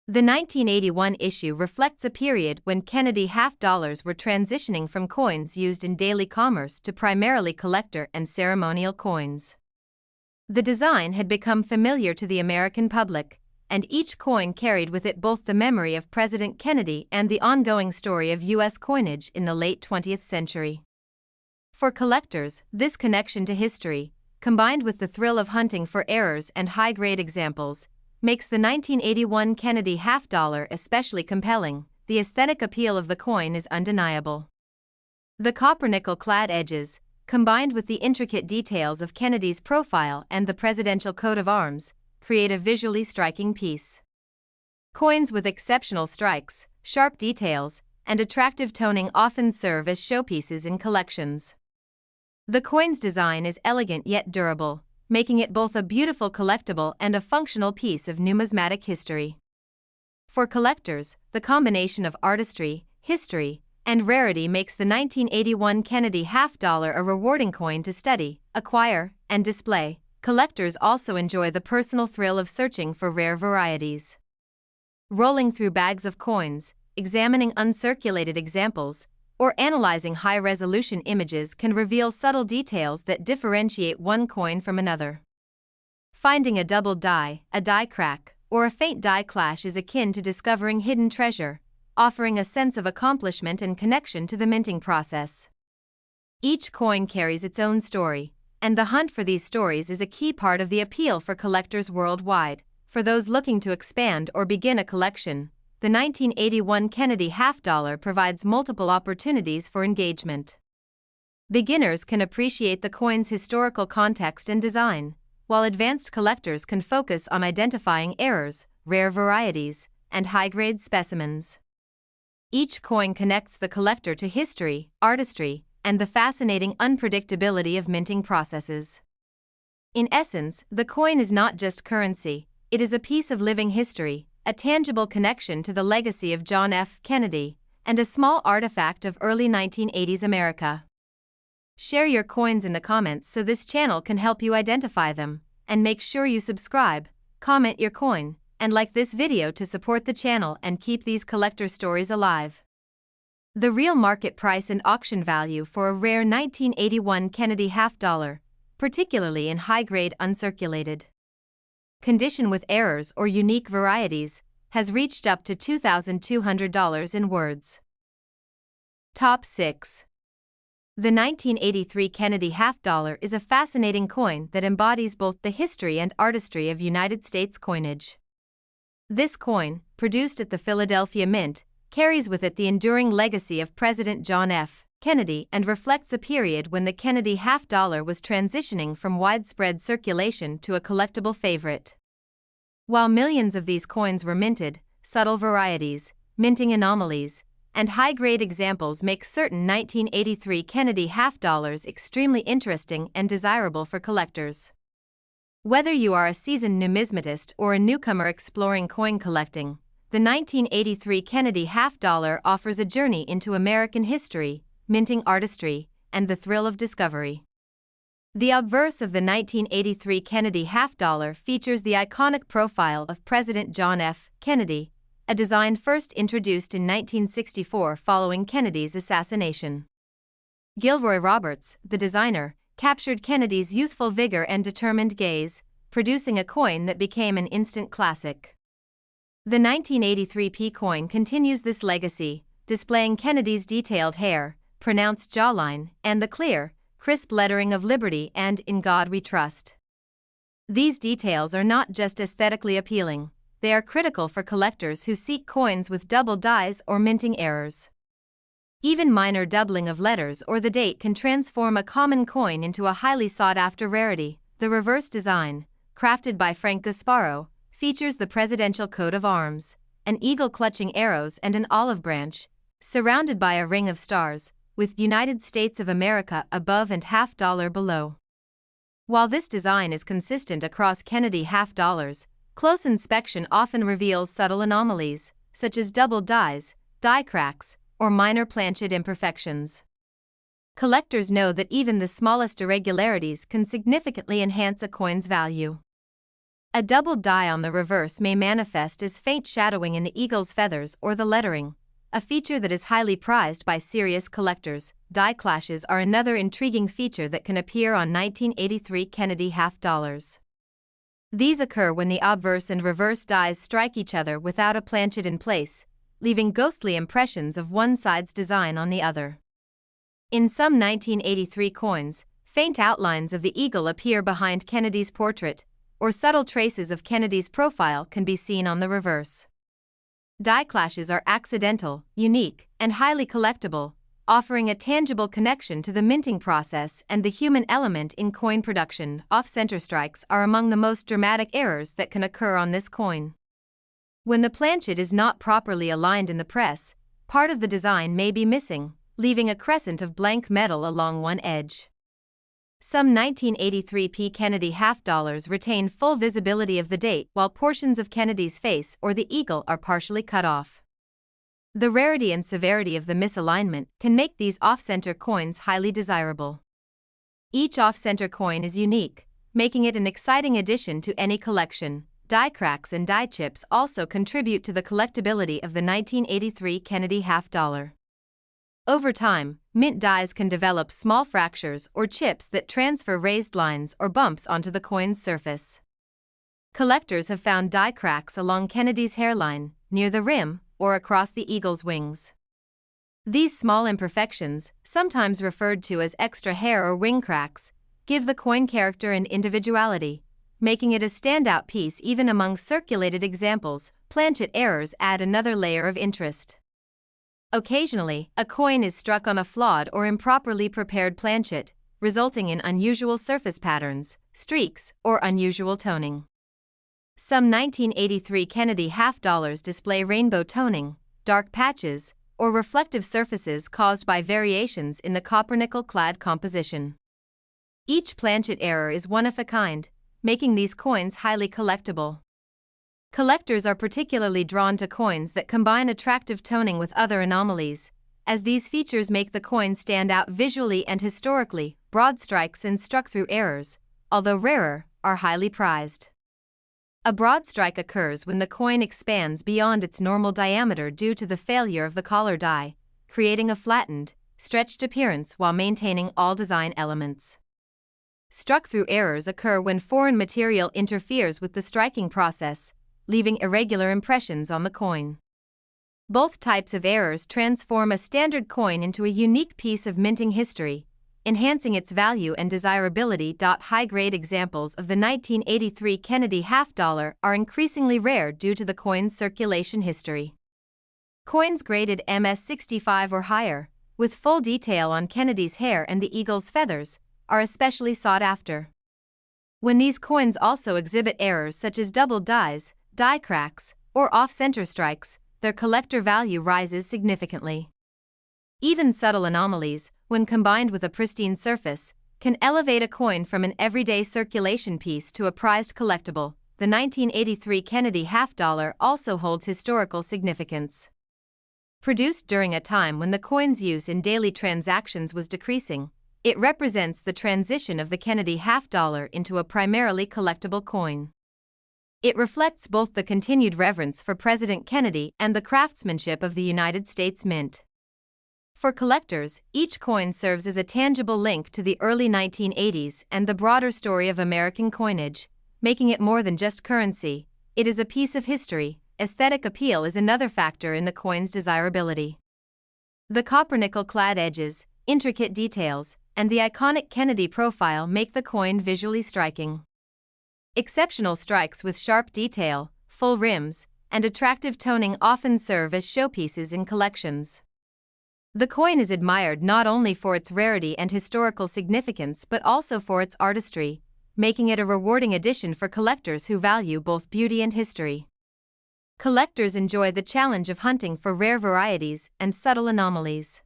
The 1981 issue reflects a period when Kennedy half dollars were transitioning from coins used in daily commerce to primarily collector and ceremonial coins. The design had become familiar to the American public, and each coin carried with it both the memory of President Kennedy and the ongoing story of U.S. coinage in the late 20th century. For collectors, this connection to history, combined with the thrill of hunting for errors and high-grade examples, makes the 1981 Kennedy half dollar especially compelling. The aesthetic appeal of the coin is undeniable. The copper-nickel clad edges, combined with the intricate details of Kennedy's profile and the presidential coat of arms, create a visually striking piece. Coins with exceptional strikes, sharp details, and attractive toning often serve as showpieces in collections. The coin's design is elegant yet durable, making it both a beautiful collectible and a functional piece of numismatic history. For collectors, the combination of artistry, history, and rarity makes the 1981 Kennedy half dollar a rewarding coin to study, acquire, and display. Collectors also enjoy the personal thrill of searching for rare varieties. Rolling through bags of coins, examining uncirculated examples, or analyzing high-resolution images can reveal subtle details that differentiate one coin from another. Finding a double die, a die crack, or a faint die clash is akin to discovering hidden treasure, offering a sense of accomplishment and connection to the minting process. Each coin carries its own story, and the hunt for these stories is a key part of the appeal for collectors worldwide. For those looking to expand or begin a collection, the 1981 Kennedy half dollar provides multiple opportunities for engagement. Beginners can appreciate the coin's historical context and design, while advanced collectors can focus on identifying errors, rare varieties, and high-grade specimens. Each coin connects the collector to history, artistry, and the fascinating unpredictability of minting processes. In essence, the coin is not just currency, it is a piece of living history, a tangible connection to the legacy of John F. Kennedy, and a small artifact of early 1980s America. Share your coins in the comments so this channel can help you identify them, and make sure you subscribe, comment your coin, and like this video to support the channel and keep these collector stories alive. The real market price and auction value for a rare 1981 Kennedy half dollar, particularly in high-grade uncirculated condition with errors or unique varieties, has reached up to $2,200 in words. Top 6. The 1983 Kennedy half dollar is a fascinating coin that embodies both the history and artistry of United States coinage. This coin, produced at the Philadelphia Mint, carries with it the enduring legacy of President John F. Kennedy and reflects a period when the Kennedy half dollar was transitioning from widespread circulation to a collectible favorite. While millions of these coins were minted, subtle varieties, minting anomalies, and high-grade examples make certain 1983 Kennedy half-dollars extremely interesting and desirable for collectors. Whether you are a seasoned numismatist or a newcomer exploring coin collecting, the 1983 Kennedy half-dollar offers a journey into American history, minting artistry, and the thrill of discovery. The obverse of the 1983 Kennedy half-dollar features the iconic profile of President John F. Kennedy, a design first introduced in 1964 following Kennedy's assassination. Gilroy Roberts, the designer, captured Kennedy's youthful vigor and determined gaze, producing a coin that became an instant classic. The 1983 P coin continues this legacy, displaying Kennedy's detailed hair, pronounced jawline, and the clear, crisp lettering of Liberty and In God We Trust. These details are not just aesthetically appealing, they are critical for collectors who seek coins with double dies or minting errors. Even minor doubling of letters or the date can transform a common coin into a highly sought-after rarity. The reverse design, crafted by Frank Gasparo, features the presidential coat of arms, an eagle clutching arrows and an olive branch, surrounded by a ring of stars, with United States of America above and half-dollar below. While this design is consistent across Kennedy half-dollars, close inspection often reveals subtle anomalies, such as double dies, die cracks, or minor planchet imperfections. Collectors know that even the smallest irregularities can significantly enhance a coin's value. A double die on the reverse may manifest as faint shadowing in the eagle's feathers or the lettering, a feature that is highly prized by serious collectors. Die clashes are another intriguing feature that can appear on 1983 Kennedy half-dollars. These occur when the obverse and reverse dies strike each other without a planchet in place, leaving ghostly impressions of one side's design on the other. In some 1983 coins, faint outlines of the eagle appear behind Kennedy's portrait, or subtle traces of Kennedy's profile can be seen on the reverse. Die clashes are accidental, unique, and highly collectible, offering a tangible connection to the minting process and the human element in coin production. Off-center strikes are among the most dramatic errors that can occur on this coin. When the planchet is not properly aligned in the press, part of the design may be missing, leaving a crescent of blank metal along one edge. Some 1983 P Kennedy half-dollars retain full visibility of the date while portions of Kennedy's face or the eagle are partially cut off. The rarity and severity of the misalignment can make these off-center coins highly desirable. Each off-center coin is unique, making it an exciting addition to any collection. Die cracks and die chips also contribute to the collectability of the 1983 Kennedy half-dollar. Over time, mint dies can develop small fractures or chips that transfer raised lines or bumps onto the coin's surface. Collectors have found die cracks along Kennedy's hairline, near the rim, or across the eagle's wings. These small imperfections, sometimes referred to as extra hair or wing cracks, give the coin character and individuality, making it a standout piece even among circulated examples. Planchet errors add another layer of interest. Occasionally, a coin is struck on a flawed or improperly prepared planchet, resulting in unusual surface patterns, streaks, or unusual toning. Some 1983 Kennedy half-dollars display rainbow toning, dark patches, or reflective surfaces caused by variations in the copper-nickel-clad composition. Each planchet error is one of a kind, making these coins highly collectible. Collectors are particularly drawn to coins that combine attractive toning with other anomalies, as these features make the coin stand out visually and historically. Broad strikes and struck-through errors, although rarer, are highly prized. A broad strike occurs when the coin expands beyond its normal diameter due to the failure of the collar die, creating a flattened, stretched appearance while maintaining all design elements. Struck-through errors occur when foreign material interferes with the striking process, leaving irregular impressions on the coin. Both types of errors transform a standard coin into a unique piece of minting history, enhancing its value and desirability. High-grade examples of the 1983 Kennedy half-dollar are increasingly rare due to the coin's circulation history. Coins graded MS-65 or higher, with full detail on Kennedy's hair and the eagle's feathers, are especially sought after. When these coins also exhibit errors such as double dies, die cracks, or off-center strikes, their collector value rises significantly. Even subtle anomalies, when combined with a pristine surface, can elevate a coin from an everyday circulation piece to a prized collectible. The 1983 Kennedy half-dollar also holds historical significance. Produced during a time when the coin's use in daily transactions was decreasing, it represents the transition of the Kennedy half-dollar into a primarily collectible coin. It reflects both the continued reverence for President Kennedy and the craftsmanship of the United States Mint. For collectors, each coin serves as a tangible link to the early 1980s and the broader story of American coinage, making it more than just currency. It is a piece of history. Aesthetic appeal is another factor in the coin's desirability. The copper nickel-clad edges, intricate details, and the iconic Kennedy profile make the coin visually striking. Exceptional strikes with sharp detail, full rims, and attractive toning often serve as showpieces in collections. The coin is admired not only for its rarity and historical significance but also for its artistry, making it a rewarding addition for collectors who value both beauty and history. Collectors enjoy the challenge of hunting for rare varieties and subtle anomalies.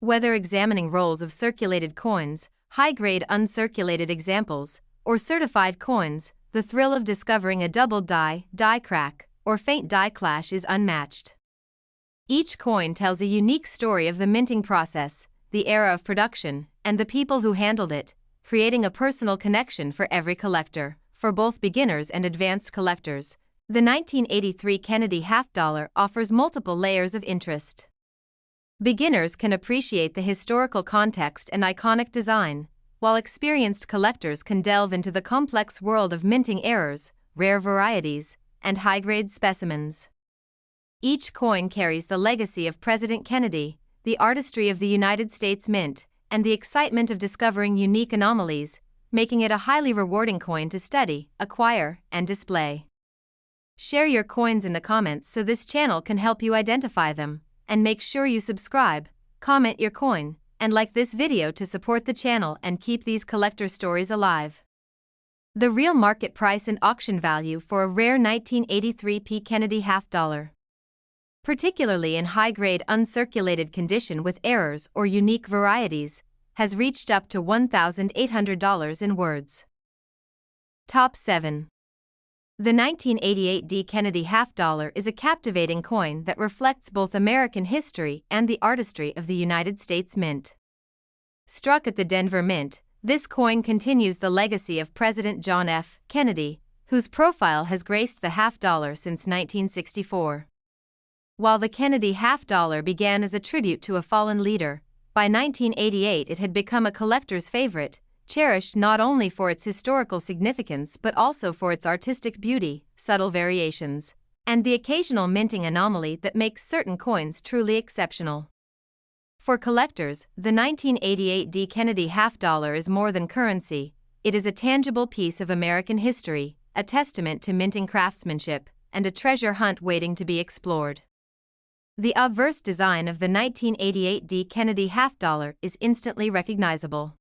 Whether examining rolls of circulated coins, high-grade uncirculated examples, or certified coins, the thrill of discovering a double die crack, or faint die clash is unmatched. Each coin tells a unique story of the minting process, the era of production, and the people who handled it, creating a personal connection for every collector. For both beginners and advanced collectors, the 1983 Kennedy half-dollar offers multiple layers of interest. Beginners can appreciate the historical context and iconic design, while experienced collectors can delve into the complex world of minting errors, rare varieties, and high-grade specimens. Each coin carries the legacy of President Kennedy, the artistry of the United States Mint, and the excitement of discovering unique anomalies, making it a highly rewarding coin to study, acquire, and display. Share your coins in the comments so this channel can help you identify them, and make sure you subscribe, comment your coin, and like this video to support the channel and keep these collector stories alive. The real market price and auction value for a rare 1983 P. Kennedy half-dollar, particularly in high-grade uncirculated condition with errors or unique varieties, has reached up to $1,800 in words. Top 7. The 1988 D. Kennedy half-dollar is a captivating coin that reflects both American history and the artistry of the United States Mint. Struck at the Denver Mint, this coin continues the legacy of President John F. Kennedy, whose profile has graced the half-dollar since 1964. While the Kennedy half-dollar began as a tribute to a fallen leader, by 1988 it had become a collector's favorite, cherished not only for its historical significance but also for its artistic beauty, subtle variations, and the occasional minting anomaly that makes certain coins truly exceptional. For collectors, the 1988 D. Kennedy half-dollar is more than currency. It is a tangible piece of American history, a testament to minting craftsmanship, and a treasure hunt waiting to be explored. The obverse design of the 1988 D. Kennedy half-dollar is instantly recognizable.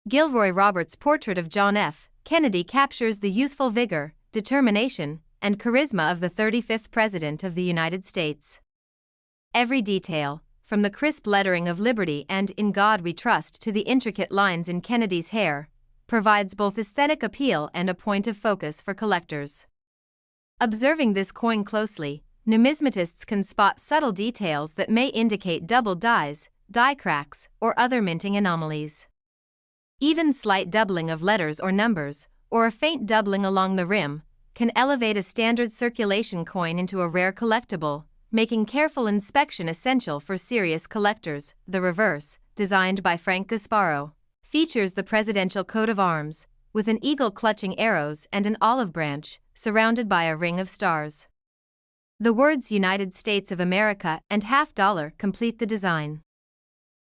Gilroy Roberts' portrait of John F. Kennedy captures the youthful vigor, determination, and charisma of the 35th President of the United States. Every detail, from the crisp lettering of Liberty and In God We Trust to the intricate lines in Kennedy's hair, provides both aesthetic appeal and a point of focus for collectors. Observing this coin closely, numismatists can spot subtle details that may indicate double dies, die cracks, or other minting anomalies. Even slight doubling of letters or numbers, or a faint doubling along the rim, can elevate a standard circulation coin into a rare collectible, making careful inspection essential for serious collectors. The reverse, designed by Frank Gasparo, features the presidential coat of arms, with an eagle clutching arrows and an olive branch, surrounded by a ring of stars. The words United States of America and half-dollar complete the design.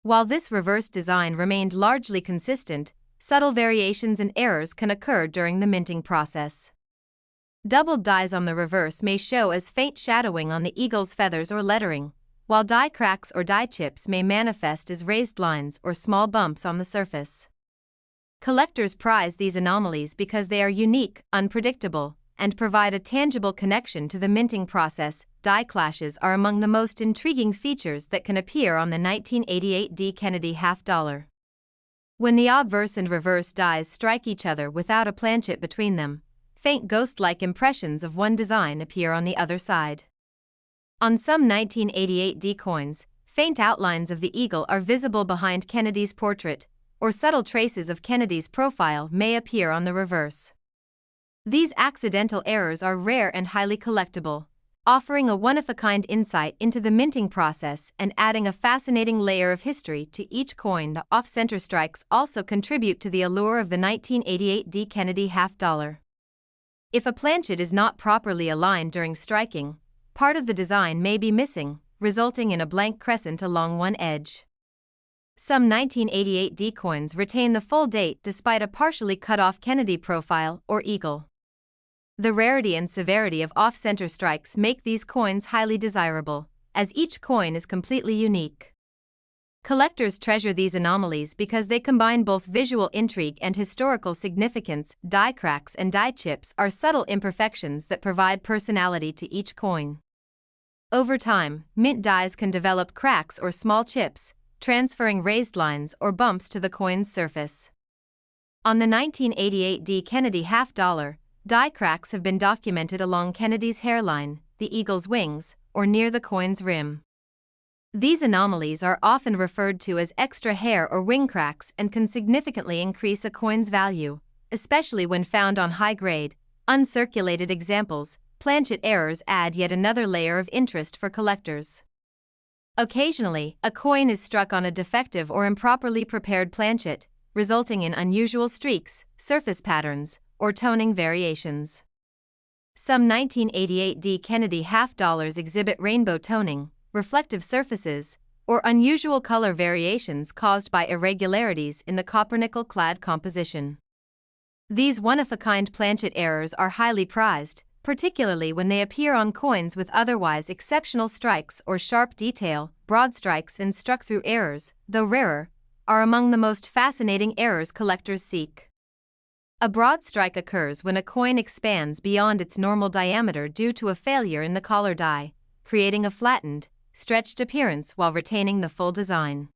While this reverse design remained largely consistent, subtle variations and errors can occur during the minting process. Doubled dies on the reverse may show as faint shadowing on the eagle's feathers or lettering, while die cracks or die chips may manifest as raised lines or small bumps on the surface. Collectors prize these anomalies because they are unique, unpredictable, and provide a tangible connection to the minting process. Die clashes are among the most intriguing features that can appear on the 1988 D. Kennedy half dollar. When the obverse and reverse dies strike each other without a planchet between them, faint ghost-like impressions of one design appear on the other side. On some 1988 D coins, faint outlines of the eagle are visible behind Kennedy's portrait, or subtle traces of Kennedy's profile may appear on the reverse. These accidental errors are rare and highly collectible, offering a one-of-a-kind insight into the minting process and adding a fascinating layer of history to each coin. The off-center strikes also contribute to the allure of the 1988 D. Kennedy half dollar. If a planchet is not properly aligned during striking, part of the design may be missing, resulting in a blank crescent along one edge. Some 1988 D coins retain the full date despite a partially cut-off Kennedy profile or eagle. The rarity and severity of off-center strikes make these coins highly desirable, as each coin is completely unique. Collectors treasure these anomalies because they combine both visual intrigue and historical significance. Die cracks and die chips are subtle imperfections that provide personality to each coin. Over time, mint dies can develop cracks or small chips, transferring raised lines or bumps to the coin's surface. On the 1988 D. Kennedy half dollar, die cracks have been documented along Kennedy's hairline, the eagle's wings, or near the coin's rim. These anomalies are often referred to as extra hair or wing cracks and can significantly increase a coin's value, especially when found on high-grade, uncirculated examples. Planchet errors add yet another layer of interest for collectors. Occasionally, a coin is struck on a defective or improperly prepared planchet, resulting in unusual streaks, surface patterns, or toning variations. Some 1988 D. Kennedy half dollars exhibit rainbow toning, reflective surfaces, or unusual color variations caused by irregularities in the copper-nickel-clad composition. These one-of-a-kind planchet errors are highly prized, particularly when they appear on coins with otherwise exceptional strikes or sharp detail. Broad strikes and struck-through errors, though rarer, are among the most fascinating errors collectors seek. A broad strike occurs when a coin expands beyond its normal diameter due to a failure in the collar die, creating a flattened, stretched appearance while retaining the full design.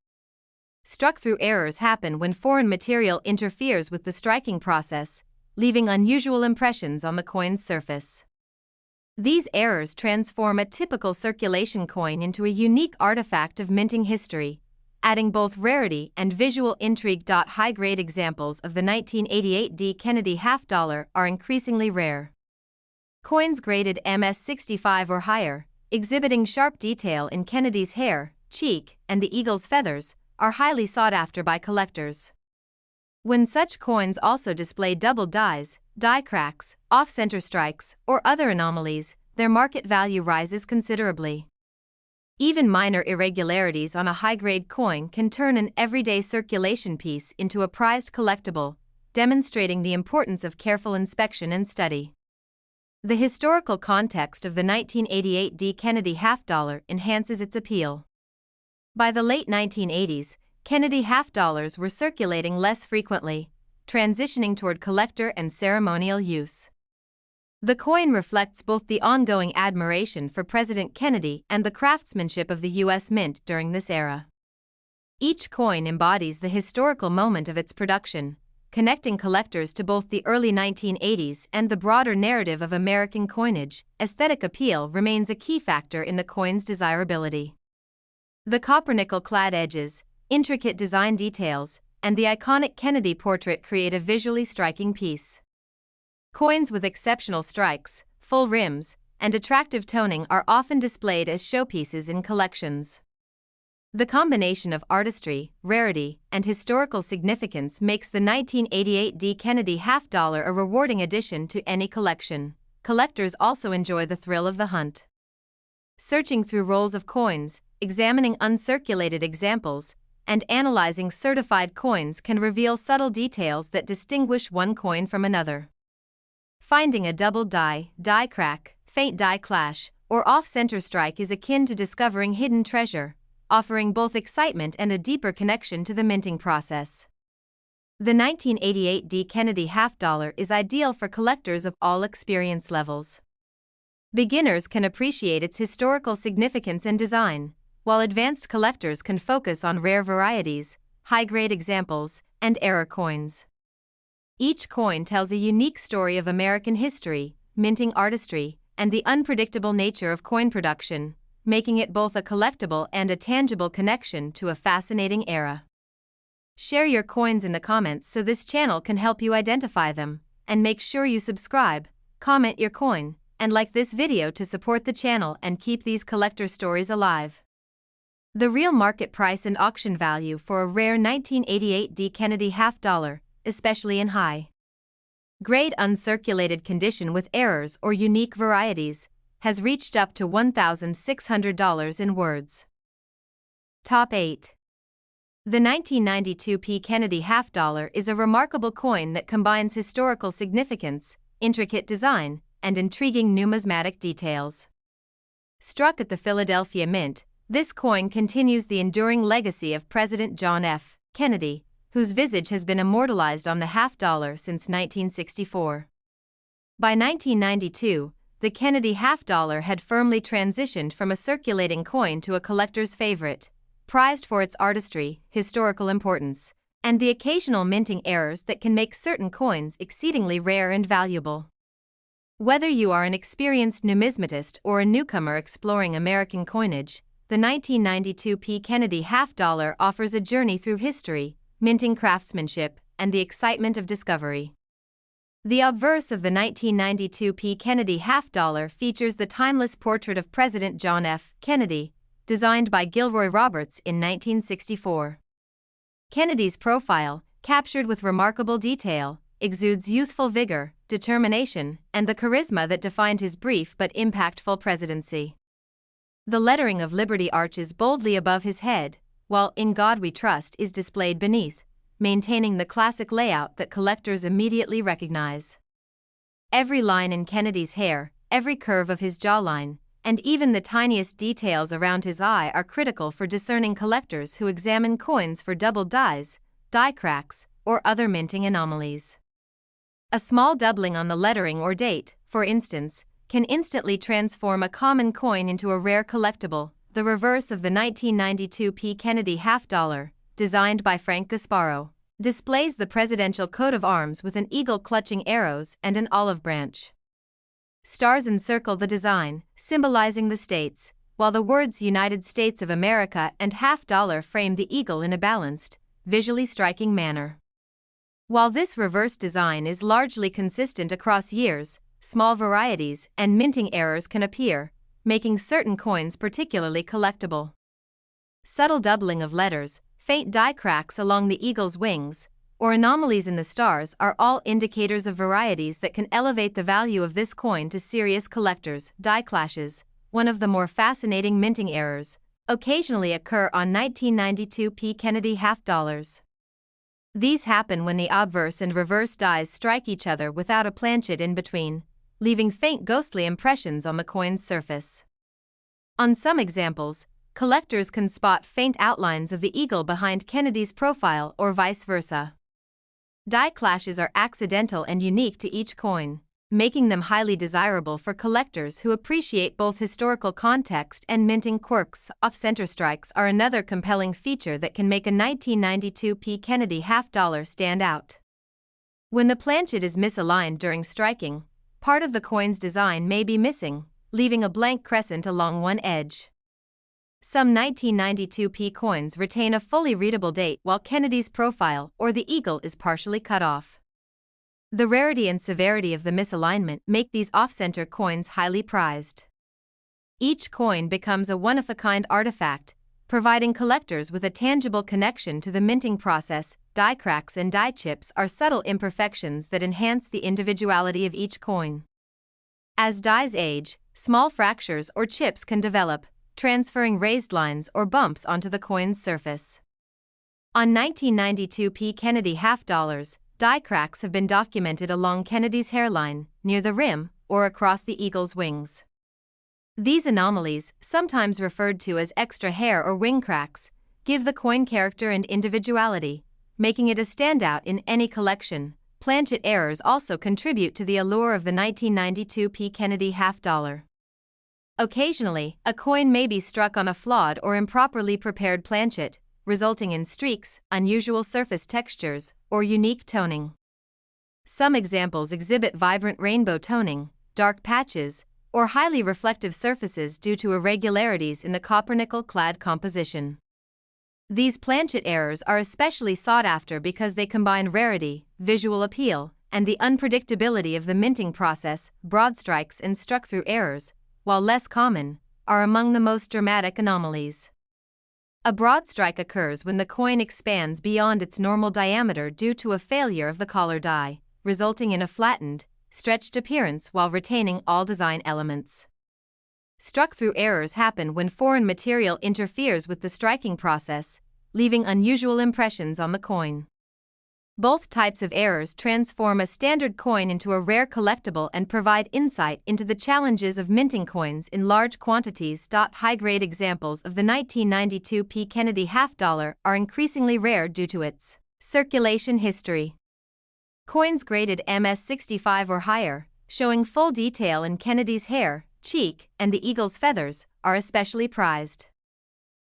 Struck-through errors happen when foreign material interferes with the striking process, leaving unusual impressions on the coin's surface. These errors transform a typical circulation coin into a unique artifact of minting history, adding both rarity and visual intrigue. High-grade examples of the 1988 D. Kennedy half dollar are increasingly rare. Coins graded MS-65 or higher, exhibiting sharp detail in Kennedy's hair, cheek, and the eagle's feathers, are highly sought after by collectors. When such coins also display double dies, die cracks, off-center strikes, or other anomalies, their market value rises considerably. Even minor irregularities on a high-grade coin can turn an everyday circulation piece into a prized collectible, demonstrating the importance of careful inspection and study. The historical context of the 1988 D. Kennedy half dollar enhances its appeal. By the late 1980s, Kennedy half dollars were circulating less frequently, transitioning toward collector and ceremonial use. The coin reflects both the ongoing admiration for President Kennedy and the craftsmanship of the U.S. Mint during this era. Each coin embodies the historical moment of its production, connecting collectors to both the early 1980s and the broader narrative of American coinage. Aesthetic appeal remains a key factor in the coin's desirability. The copper-nickel-clad edges, intricate design details, and the iconic Kennedy portrait create a visually striking piece. Coins with exceptional strikes, full rims, and attractive toning are often displayed as showpieces in collections. The combination of artistry, rarity, and historical significance makes the 1988 D. Kennedy half dollar a rewarding addition to any collection. Collectors also enjoy the thrill of the hunt. Searching through rolls of coins, examining uncirculated examples, and analyzing certified coins can reveal subtle details that distinguish one coin from another. Finding a double die, die crack, faint die clash, or off-center strike is akin to discovering hidden treasure, offering both excitement and a deeper connection to the minting process. The 1988 D. Kennedy half dollar is ideal for collectors of all experience levels. Beginners can appreciate its historical significance and design, while advanced collectors can focus on rare varieties, high-grade examples, and era coins. Each coin tells a unique story of American history, minting artistry, and the unpredictable nature of coin production, making it both a collectible and a tangible connection to a fascinating era. Share your coins in the comments so this channel can help you identify them, and make sure you subscribe, comment your coin, and like this video to support the channel and keep these collector stories alive. The real market price and auction value for a rare 1988 D. Kennedy half dollar, especially in high-grade uncirculated condition with errors or unique varieties, has reached up to $1,600 in words. Top 8. The 1992 P. Kennedy half dollar is a remarkable coin that combines historical significance, intricate design, and intriguing numismatic details. Struck at the Philadelphia Mint, this coin continues the enduring legacy of President John F. Kennedy, whose visage has been immortalized on the half dollar since 1964. By 1992, the Kennedy half dollar had firmly transitioned from a circulating coin to a collector's favorite, prized for its artistry, historical importance, and the occasional minting errors that can make certain coins exceedingly rare and valuable. Whether you are an experienced numismatist or a newcomer exploring American coinage, the 1992 P. Kennedy half dollar offers a journey through history, minting craftsmanship, and the excitement of discovery. The obverse of the 1992 P. Kennedy half dollar features the timeless portrait of President John F. Kennedy, designed by Gilroy Roberts in 1964. Kennedy's profile, captured with remarkable detail, exudes youthful vigor, determination, and the charisma that defined his brief but impactful presidency. The lettering of Liberty arches boldly above his head, while "In God We Trust" is displayed beneath, maintaining the classic layout that collectors immediately recognize. Every line in Kennedy's hair, every curve of his jawline, and even the tiniest details around his eye are critical for discerning collectors who examine coins for doubled dies, die cracks, or other minting anomalies. A small doubling on the lettering or date, for instance, can instantly transform a common coin into a rare collectible, the reverse of the 1992 P. Kennedy half dollar, designed by Frank Gasparo, displays the presidential coat of arms with an eagle clutching arrows and an olive branch. Stars encircle the design, symbolizing the states, while the words United States of America and half dollar frame the eagle in a balanced, visually striking manner. While this reverse design is largely consistent across years, small varieties and minting errors can appear, making certain coins particularly collectible. Subtle doubling of letters, faint die cracks along the eagle's wings, or anomalies in the stars are all indicators of varieties that can elevate the value of this coin to serious collectors. Die clashes, one of the more fascinating minting errors, occasionally occur on 1992 P. Kennedy half dollars. These happen when the obverse and reverse dies strike each other without a planchet in between, leaving faint ghostly impressions on the coin's surface. On some examples, collectors can spot faint outlines of the eagle behind Kennedy's profile or vice versa. Die clashes are accidental and unique to each coin, making them highly desirable for collectors who appreciate both historical context and minting quirks. Off-center strikes are another compelling feature that can make a 1992 P. Kennedy half dollar stand out. When the planchet is misaligned during striking, part of the coin's design may be missing, leaving a blank crescent along one edge. Some 1992 P coins retain a fully readable date while Kennedy's profile or the eagle is partially cut off. The rarity and severity of the misalignment make these off-center coins highly prized. Each coin becomes a one-of-a-kind artifact, providing collectors with a tangible connection to the minting process. Die cracks and die chips are subtle imperfections that enhance the individuality of each coin. As dies age, small fractures or chips can develop, transferring raised lines or bumps onto the coin's surface. On 1992 P. Kennedy half dollars, die cracks have been documented along Kennedy's hairline, near the rim, or across the eagle's wings. These anomalies, sometimes referred to as extra hair or wing cracks, give the coin character and individuality, making it a standout in any collection. Planchet errors also contribute to the allure of the 1992 P. Kennedy half-dollar. Occasionally, a coin may be struck on a flawed or improperly prepared planchet, resulting in streaks, unusual surface textures, or unique toning. Some examples exhibit vibrant rainbow toning, dark patches, or highly reflective surfaces due to irregularities in the copper-nickel-clad composition. These planchet errors are especially sought after because they combine rarity, visual appeal, and the unpredictability of the minting process. Broad strikes and struck-through errors, while less common, are among the most dramatic anomalies. A broad strike occurs when the coin expands beyond its normal diameter due to a failure of the collar die, resulting in a flattened, stretched appearance while retaining all design elements. Struck-through errors happen when foreign material interferes with the striking process, leaving unusual impressions on the coin. Both types of errors transform a standard coin into a rare collectible and provide insight into the challenges of minting coins in large quantities. High-grade examples of the 1992 P. Kennedy half-dollar are increasingly rare due to its circulation history. Coins graded MS-65 or higher, showing full detail in Kennedy's hair, cheek, and the eagle's feathers, are especially prized.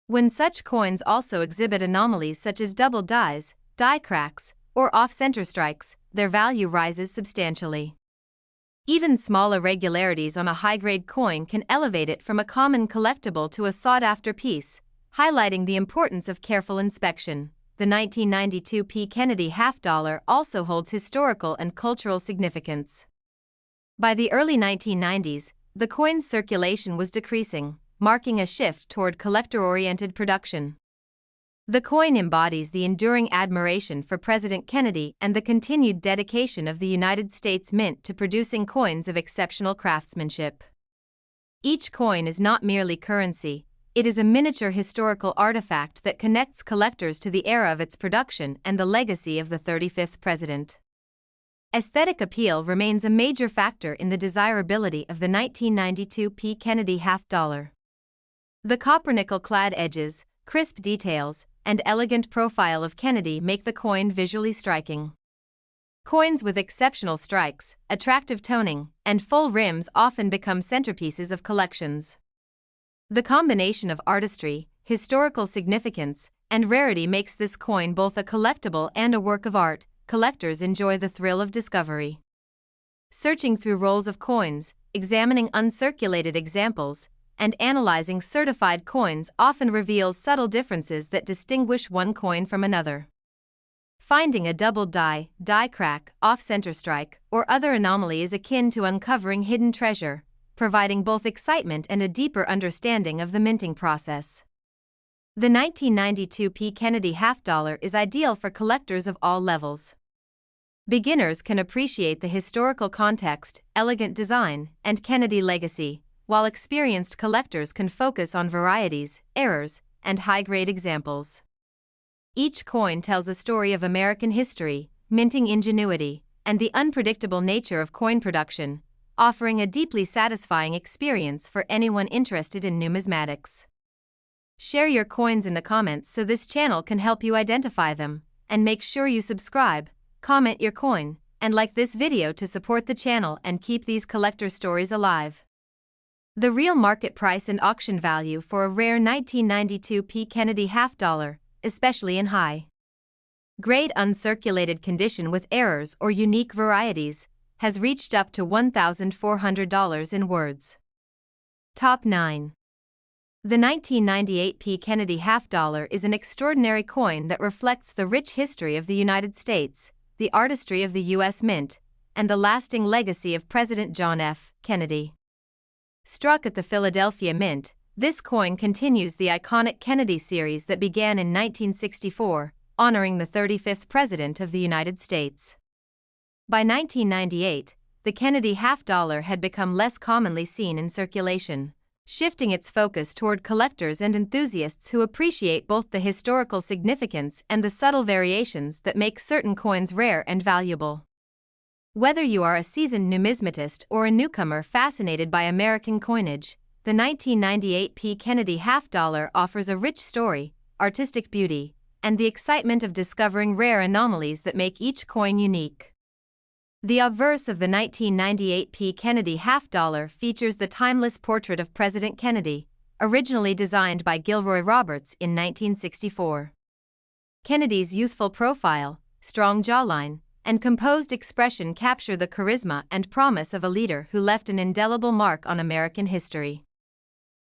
When such coins also exhibit anomalies such as double dies, die cracks, or off-center strikes, their value rises substantially. Even small irregularities on a high-grade coin can elevate it from a common collectible to a sought-after piece, highlighting the importance of careful inspection. The 1992 P. Kennedy half-dollar also holds historical and cultural significance. By the early 1990s, the coin's circulation was decreasing, marking a shift toward collector-oriented production. The coin embodies the enduring admiration for President Kennedy and the continued dedication of the United States Mint to producing coins of exceptional craftsmanship. Each coin is not merely currency, it is a miniature historical artifact that connects collectors to the era of its production and the legacy of the 35th president. Aesthetic appeal remains a major factor in the desirability of the 1992 P. Kennedy half-dollar. The copper-nickel-clad edges, crisp details, and elegant profile of Kennedy make the coin visually striking. Coins with exceptional strikes, attractive toning, and full rims often become centerpieces of collections. The combination of artistry, historical significance, and rarity makes this coin both a collectible and a work of art. Collectors enjoy the thrill of discovery. Searching through rolls of coins, examining uncirculated examples, and analyzing certified coins often reveals subtle differences that distinguish one coin from another. Finding a double die, die crack, off-center strike, or other anomaly is akin to uncovering hidden treasure, providing both excitement and a deeper understanding of the minting process. The 1992 P. Kennedy half-dollar is ideal for collectors of all levels. Beginners can appreciate the historical context, elegant design, and Kennedy legacy, while experienced collectors can focus on varieties, errors, and high-grade examples. Each coin tells a story of American history, minting ingenuity, and the unpredictable nature of coin production, offering a deeply satisfying experience for anyone interested in numismatics. Share your coins in the comments so this channel can help you identify them, and make sure you subscribe, comment your coin, and like this video to support the channel and keep these collector stories alive. The real market price and auction value for a rare 1992 P. Kennedy half-dollar, especially in high-grade uncirculated condition with errors or unique varieties, has reached up to $1,400 in words. Top 9. The 1998 P. Kennedy half-dollar is an extraordinary coin that reflects the rich history of the United States, the artistry of the U.S. Mint, and the lasting legacy of President John F. Kennedy. Struck at the Philadelphia Mint, this coin continues the iconic Kennedy series that began in 1964, honoring the 35th President of the United States. By 1998, the Kennedy half-dollar had become less commonly seen in circulation, shifting its focus toward collectors and enthusiasts who appreciate both the historical significance and the subtle variations that make certain coins rare and valuable. Whether you are a seasoned numismatist or a newcomer fascinated by American coinage, the 1998 P. Kennedy half-dollar offers a rich story, artistic beauty, and the excitement of discovering rare anomalies that make each coin unique. The obverse of the 1998 P. Kennedy half-dollar features the timeless portrait of President Kennedy, originally designed by Gilroy Roberts in 1964. Kennedy's youthful profile, strong jawline, and composed expression capture the charisma and promise of a leader who left an indelible mark on American history.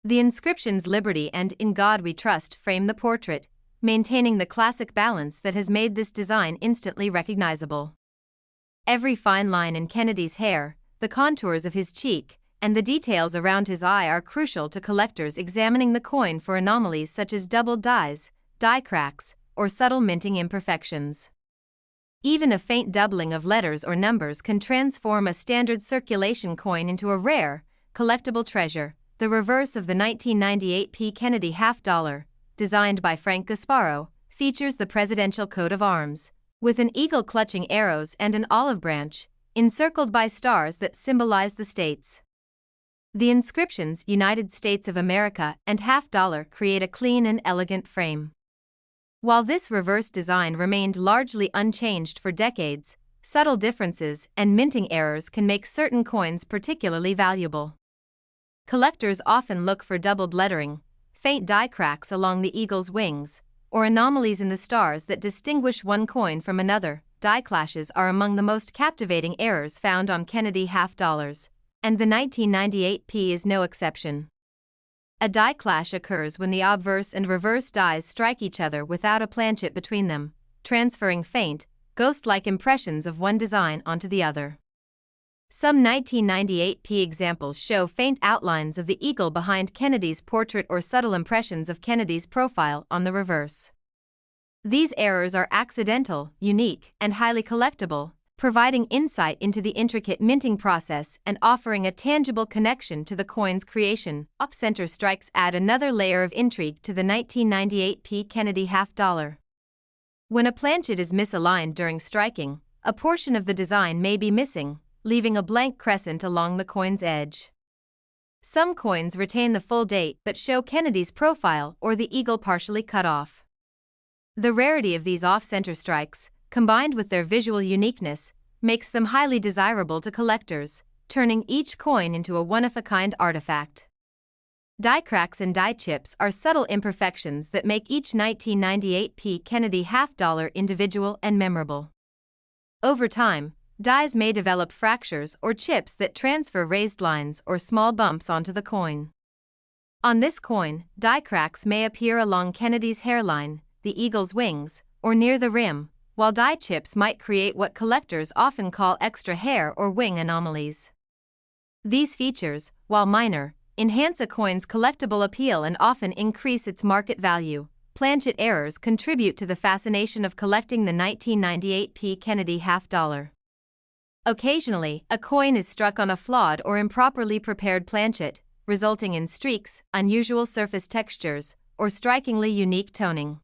The inscriptions "Liberty" and "In God We Trust" frame the portrait, maintaining the classic balance that has made this design instantly recognizable. Every fine line in Kennedy's hair, the contours of his cheek, and the details around his eye are crucial to collectors examining the coin for anomalies such as doubled dies, die cracks, or subtle minting imperfections. Even a faint doubling of letters or numbers can transform a standard circulation coin into a rare, collectible treasure. The reverse of the 1998 P. Kennedy half-dollar, designed by Frank Gasparo, features the presidential coat of arms, with an eagle clutching arrows and an olive branch, encircled by stars that symbolize the states. The inscriptions "United States of America" and half-dollar create a clean and elegant frame. While this reverse design remained largely unchanged for decades, subtle differences and minting errors can make certain coins particularly valuable. Collectors often look for doubled lettering, faint die cracks along the eagle's wings, or anomalies in the stars that distinguish one coin from another. Die clashes are among the most captivating errors found on Kennedy half-dollars, and the 1998 P is no exception. A die clash occurs when the obverse and reverse dies strike each other without a planchet between them, transferring faint, ghost-like impressions of one design onto the other. Some 1998 P examples show faint outlines of the eagle behind Kennedy's portrait or subtle impressions of Kennedy's profile on the reverse. These errors are accidental, unique, and highly collectible, providing insight into the intricate minting process and offering a tangible connection to the coin's creation. Off-center strikes add another layer of intrigue to the 1998 P. Kennedy half-dollar. When a planchet is misaligned during striking, a portion of the design may be missing, leaving a blank crescent along the coin's edge. Some coins retain the full date but show Kennedy's profile or the eagle partially cut off. The rarity of these off-center strikes, combined with their visual uniqueness, makes them highly desirable to collectors, turning each coin into a one-of-a-kind artifact. Die cracks and die chips are subtle imperfections that make each 1998 P. Kennedy half-dollar individual and memorable. Over time, dies may develop fractures or chips that transfer raised lines or small bumps onto the coin. On this coin, die cracks may appear along Kennedy's hairline, the eagle's wings, or near the rim, while die chips might create what collectors often call extra hair or wing anomalies. These features, while minor, enhance a coin's collectible appeal and often increase its market value. Planchet errors contribute to the fascination of collecting the 1998 P. Kennedy half-dollar. Occasionally, a coin is struck on a flawed or improperly prepared planchet, resulting in streaks, unusual surface textures, or strikingly unique toning.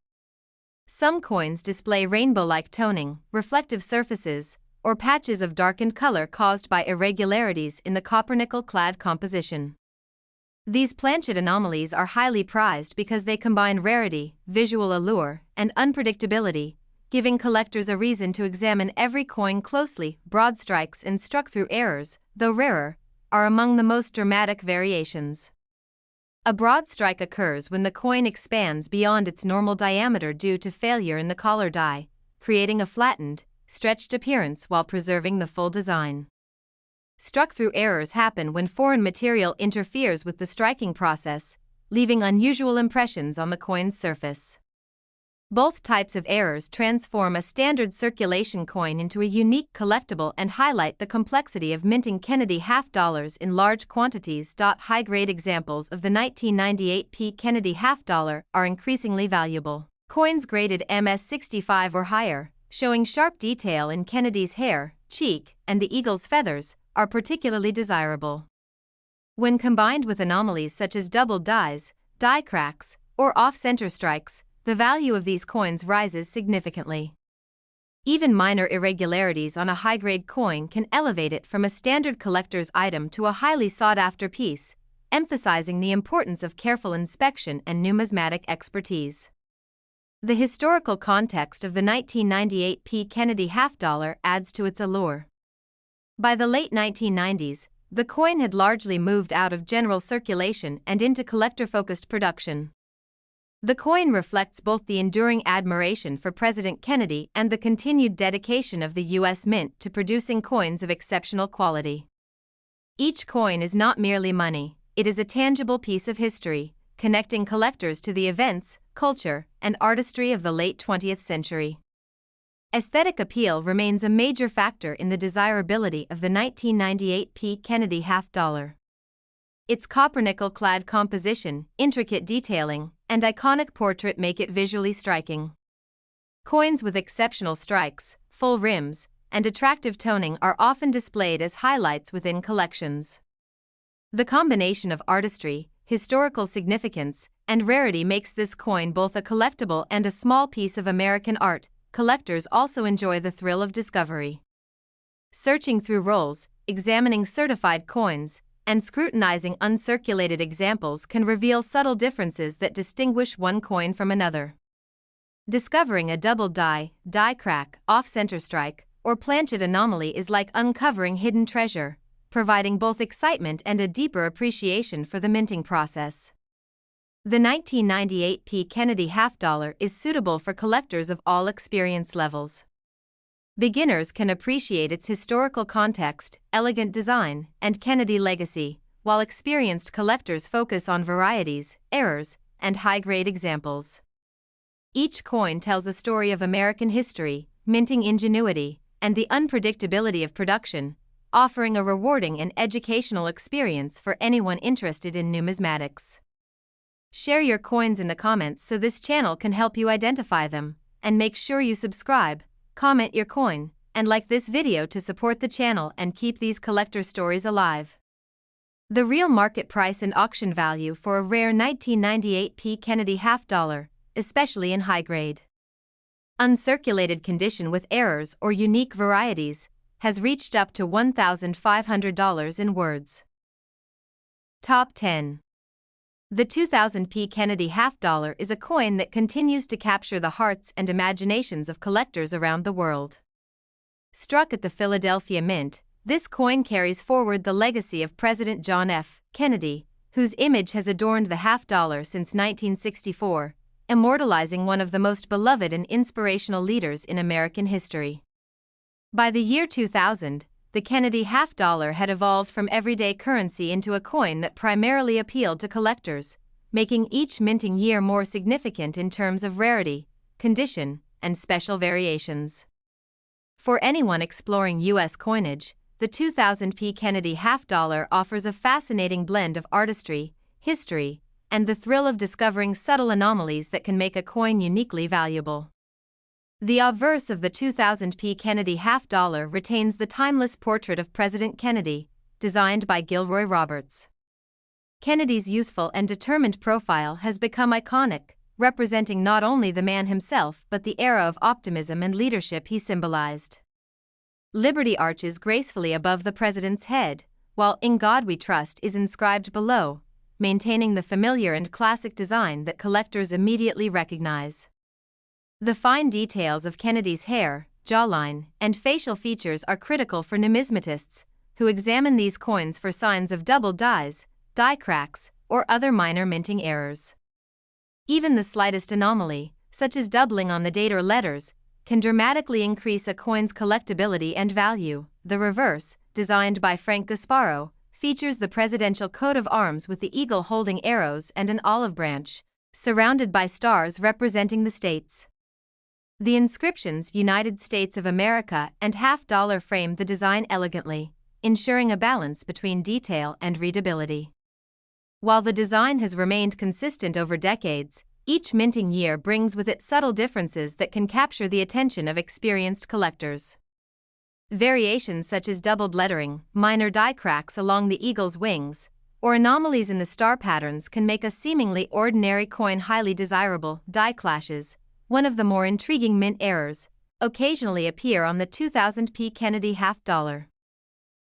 Some coins display rainbow-like toning, reflective surfaces, or patches of darkened color caused by irregularities in the copper-nickel-clad composition. These planchet anomalies are highly prized because they combine rarity, visual allure, and unpredictability, giving collectors a reason to examine every coin closely. Broad strikes and struck-through errors, though rarer, are among the most dramatic variations. A broad strike occurs when the coin expands beyond its normal diameter due to failure in the collar die, creating a flattened, stretched appearance while preserving the full design. Struck-through errors happen when foreign material interferes with the striking process, leaving unusual impressions on the coin's surface. Both types of errors transform a standard circulation coin into a unique collectible and highlight the complexity of minting Kennedy half-dollars in large quantities. High-grade examples of the 1998 P. Kennedy half-dollar are increasingly valuable. Coins graded MS-65 or higher, showing sharp detail in Kennedy's hair, cheek, and the eagle's feathers, are particularly desirable. When combined with anomalies such as doubled dies, die cracks, or off-center strikes, the value of these coins rises significantly. Even minor irregularities on a high-grade coin can elevate it from a standard collector's item to a highly sought-after piece, emphasizing the importance of careful inspection and numismatic expertise. The historical context of the 1998 P. Kennedy half-dollar adds to its allure. By the late 1990s, the coin had largely moved out of general circulation and into collector-focused production. The coin reflects both the enduring admiration for President Kennedy and the continued dedication of the U.S. Mint to producing coins of exceptional quality. Each coin is not merely money, it is a tangible piece of history, connecting collectors to the events, culture, and artistry of the late 20th century. Aesthetic appeal remains a major factor in the desirability of the 1998 P. Kennedy half-dollar. Its copper-nickel-clad composition, intricate detailing, and iconic portrait make it visually striking. Coins with exceptional strikes, full rims, and attractive toning are often displayed as highlights within collections. The combination of artistry, historical significance, and rarity makes this coin both a collectible and a small piece of American art. Collectors also enjoy the thrill of discovery. Searching through rolls, examining certified coins, and scrutinizing uncirculated examples can reveal subtle differences that distinguish one coin from another. Discovering a double die crack, off-center strike, or planchet anomaly is like uncovering hidden treasure, providing both excitement and a deeper appreciation for the minting process. The 1998 P. Kennedy half-dollar is suitable for collectors of all experience levels. Beginners can appreciate its historical context, elegant design, and Kennedy legacy, while experienced collectors focus on varieties, errors, and high-grade examples. Each coin tells a story of American history, minting ingenuity, and the unpredictability of production, offering a rewarding and educational experience for anyone interested in numismatics. Share your coins in the comments so this channel can help you identify them, and make sure you subscribe, comment your coin, and like this video to support the channel and keep these collector stories alive. The real market price and auction value for a rare 1998 P. Kennedy half-dollar, especially in high-grade, uncirculated condition with errors or unique varieties, has reached up to $1,500 in words. Top 10. The 2000 P. Kennedy half-dollar is a coin that continues to capture the hearts and imaginations of collectors around the world. Struck at the Philadelphia Mint, this coin carries forward the legacy of President John F. Kennedy, whose image has adorned the half-dollar since 1964, immortalizing one of the most beloved and inspirational leaders in American history. By the year 2000, the Kennedy half-dollar had evolved from everyday currency into a coin that primarily appealed to collectors, making each minting year more significant in terms of rarity, condition, and special variations. For anyone exploring U.S. coinage, the 2000 P. Kennedy half-dollar offers a fascinating blend of artistry, history, and the thrill of discovering subtle anomalies that can make a coin uniquely valuable. The obverse of the 2000 P. Kennedy half-dollar retains the timeless portrait of President Kennedy, designed by Gilroy Roberts. Kennedy's youthful and determined profile has become iconic, representing not only the man himself but the era of optimism and leadership he symbolized. Liberty arches gracefully above the president's head, while "In God We Trust" is inscribed below, maintaining the familiar and classic design that collectors immediately recognize. The fine details of Kennedy's hair, jawline, and facial features are critical for numismatists, who examine these coins for signs of double dies, die cracks, or other minor minting errors. Even the slightest anomaly, such as doubling on the date or letters, can dramatically increase a coin's collectability and value. The reverse, designed by Frank Gasparo, features the presidential coat of arms with the eagle holding arrows and an olive branch, surrounded by stars representing the states. The inscriptions "United States of America" and half-dollar frame the design elegantly, ensuring a balance between detail and readability. While the design has remained consistent over decades, each minting year brings with it subtle differences that can capture the attention of experienced collectors. Variations such as doubled lettering, minor die cracks along the eagle's wings, or anomalies in the star patterns can make a seemingly ordinary coin highly desirable. Die clashes, one of the more intriguing mint errors, occasionally appear on the 2000 P. Kennedy half-dollar.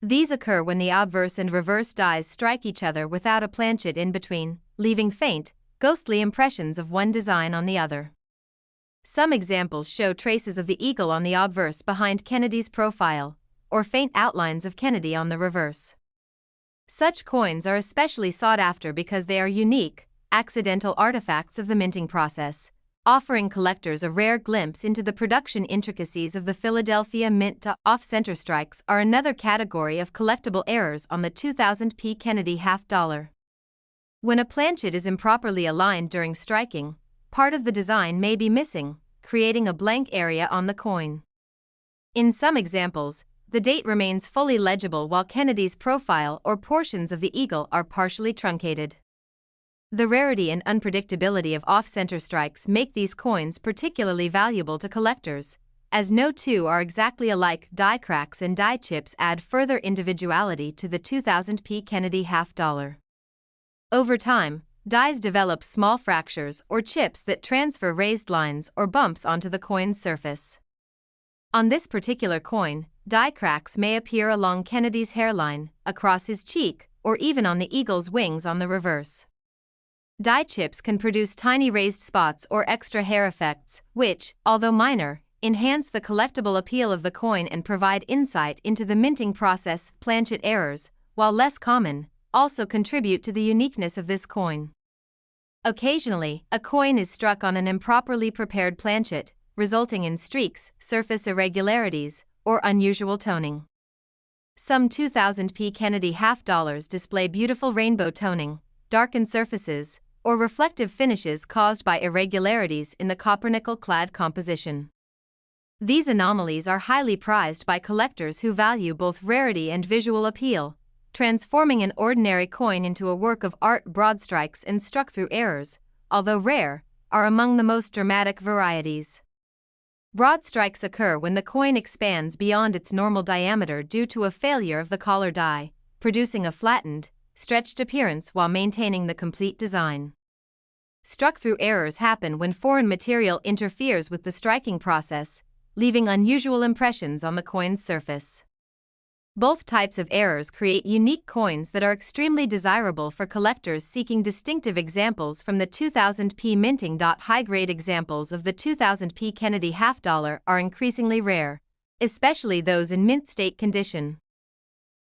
These occur when the obverse and reverse dies strike each other without a planchet in between, leaving faint, ghostly impressions of one design on the other. Some examples show traces of the eagle on the obverse behind Kennedy's profile, or faint outlines of Kennedy on the reverse. Such coins are especially sought after because they are unique, accidental artifacts of the minting process, offering collectors a rare glimpse into the production intricacies of the Philadelphia Mint. Off-center strikes are another category of collectible errors on the 2000p Kennedy half-dollar. When a planchet is improperly aligned during striking, part of the design may be missing, creating a blank area on the coin. In some examples, the date remains fully legible while Kennedy's profile or portions of the eagle are partially truncated. The rarity and unpredictability of off-center strikes make these coins particularly valuable to collectors, as no two are exactly alike. Die cracks and die chips add further individuality to the 2000p Kennedy half-dollar. Over time, dies develop small fractures or chips that transfer raised lines or bumps onto the coin's surface. On this particular coin, die cracks may appear along Kennedy's hairline, across his cheek, or even on the eagle's wings on the reverse. Die chips can produce tiny raised spots or extra hair effects, which, although minor, enhance the collectible appeal of the coin and provide insight into the minting process. Planchet errors, while less common, also contribute to the uniqueness of this coin. Occasionally, a coin is struck on an improperly prepared planchet, resulting in streaks, surface irregularities, or unusual toning. Some 2000p Kennedy half-dollars display beautiful rainbow toning, darkened surfaces, or reflective finishes caused by irregularities in the copper-nickel-clad composition. These anomalies are highly prized by collectors who value both rarity and visual appeal, transforming an ordinary coin into a work of art. Broad strikes and struck-through errors, although rare, are among the most dramatic varieties. Broad strikes occur when the coin expands beyond its normal diameter due to a failure of the collar die, producing a flattened, stretched appearance while maintaining the complete design. Struck-through errors happen when foreign material interferes with the striking process, leaving unusual impressions on the coin's surface. Both types of errors create unique coins that are extremely desirable for collectors seeking distinctive examples from the 2000p minting. High-grade examples of the 2000p Kennedy half-dollar are increasingly rare, especially those in mint state condition.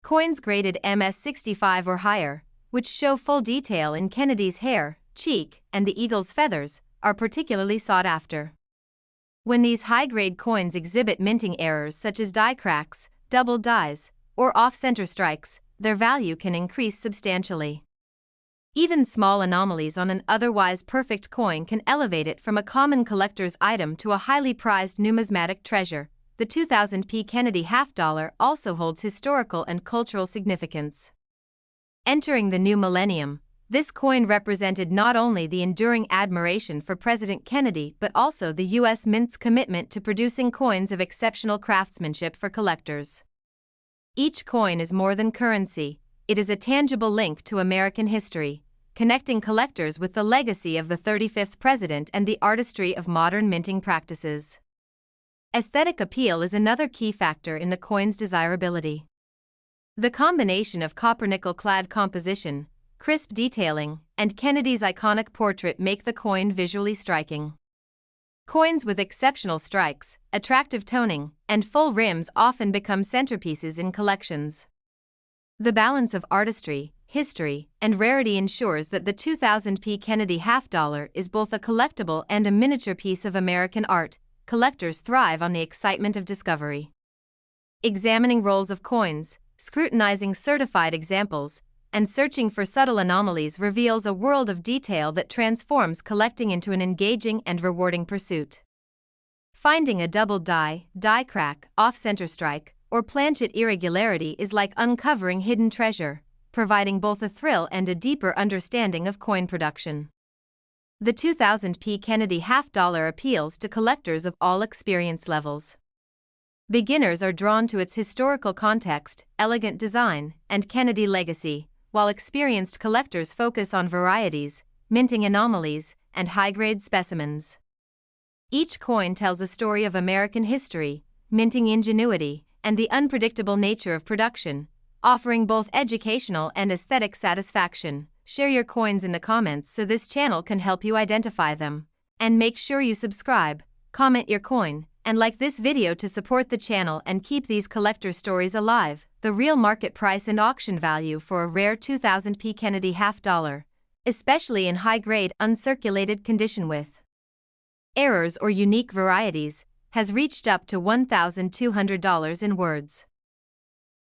Coins graded MS65 or higher, which show full detail in Kennedy's hair, cheek, and the eagle's feathers, are particularly sought after. When these high-grade coins exhibit minting errors such as die cracks, doubled dies, or off-center strikes, their value can increase substantially. Even small anomalies on an otherwise perfect coin can elevate it from a common collector's item to a highly prized numismatic treasure. The 2000p Kennedy half-dollar also holds historical and cultural significance. Entering the new millennium, this coin represented not only the enduring admiration for President Kennedy but also the U.S. Mint's commitment to producing coins of exceptional craftsmanship for collectors. Each coin is more than currency, it is a tangible link to American history, connecting collectors with the legacy of the 35th president and the artistry of modern minting practices. Aesthetic appeal is another key factor in the coin's desirability. The combination of copper-nickel-clad composition, crisp detailing, and Kennedy's iconic portrait make the coin visually striking. Coins with exceptional strikes, attractive toning, and full rims often become centerpieces in collections. The balance of artistry, history, and rarity ensures that the 2000p Kennedy half-dollar is both a collectible and a miniature piece of American art. Collectors thrive on the excitement of discovery. Examining rolls of coins, scrutinizing certified examples, and searching for subtle anomalies reveals a world of detail that transforms collecting into an engaging and rewarding pursuit. Finding a doubled die, die crack, off-center strike, or planchet irregularity is like uncovering hidden treasure, providing both a thrill and a deeper understanding of coin production. The 2000p Kennedy half-dollar appeals to collectors of all experience levels. Beginners are drawn to its historical context, elegant design, and Kennedy legacy, while experienced collectors focus on varieties, minting anomalies, and high-grade specimens. Each coin tells a story of American history, minting ingenuity, and the unpredictable nature of production, offering both educational and aesthetic satisfaction. Share your coins in the comments so this channel can help you identify them. And make sure you subscribe, comment your coin, and like this video to support the channel and keep these collector stories alive. The real market price and auction value for a rare 2000p Kennedy half dollar, especially in high-grade uncirculated condition with errors or unique varieties, has reached up to $1,200 in words.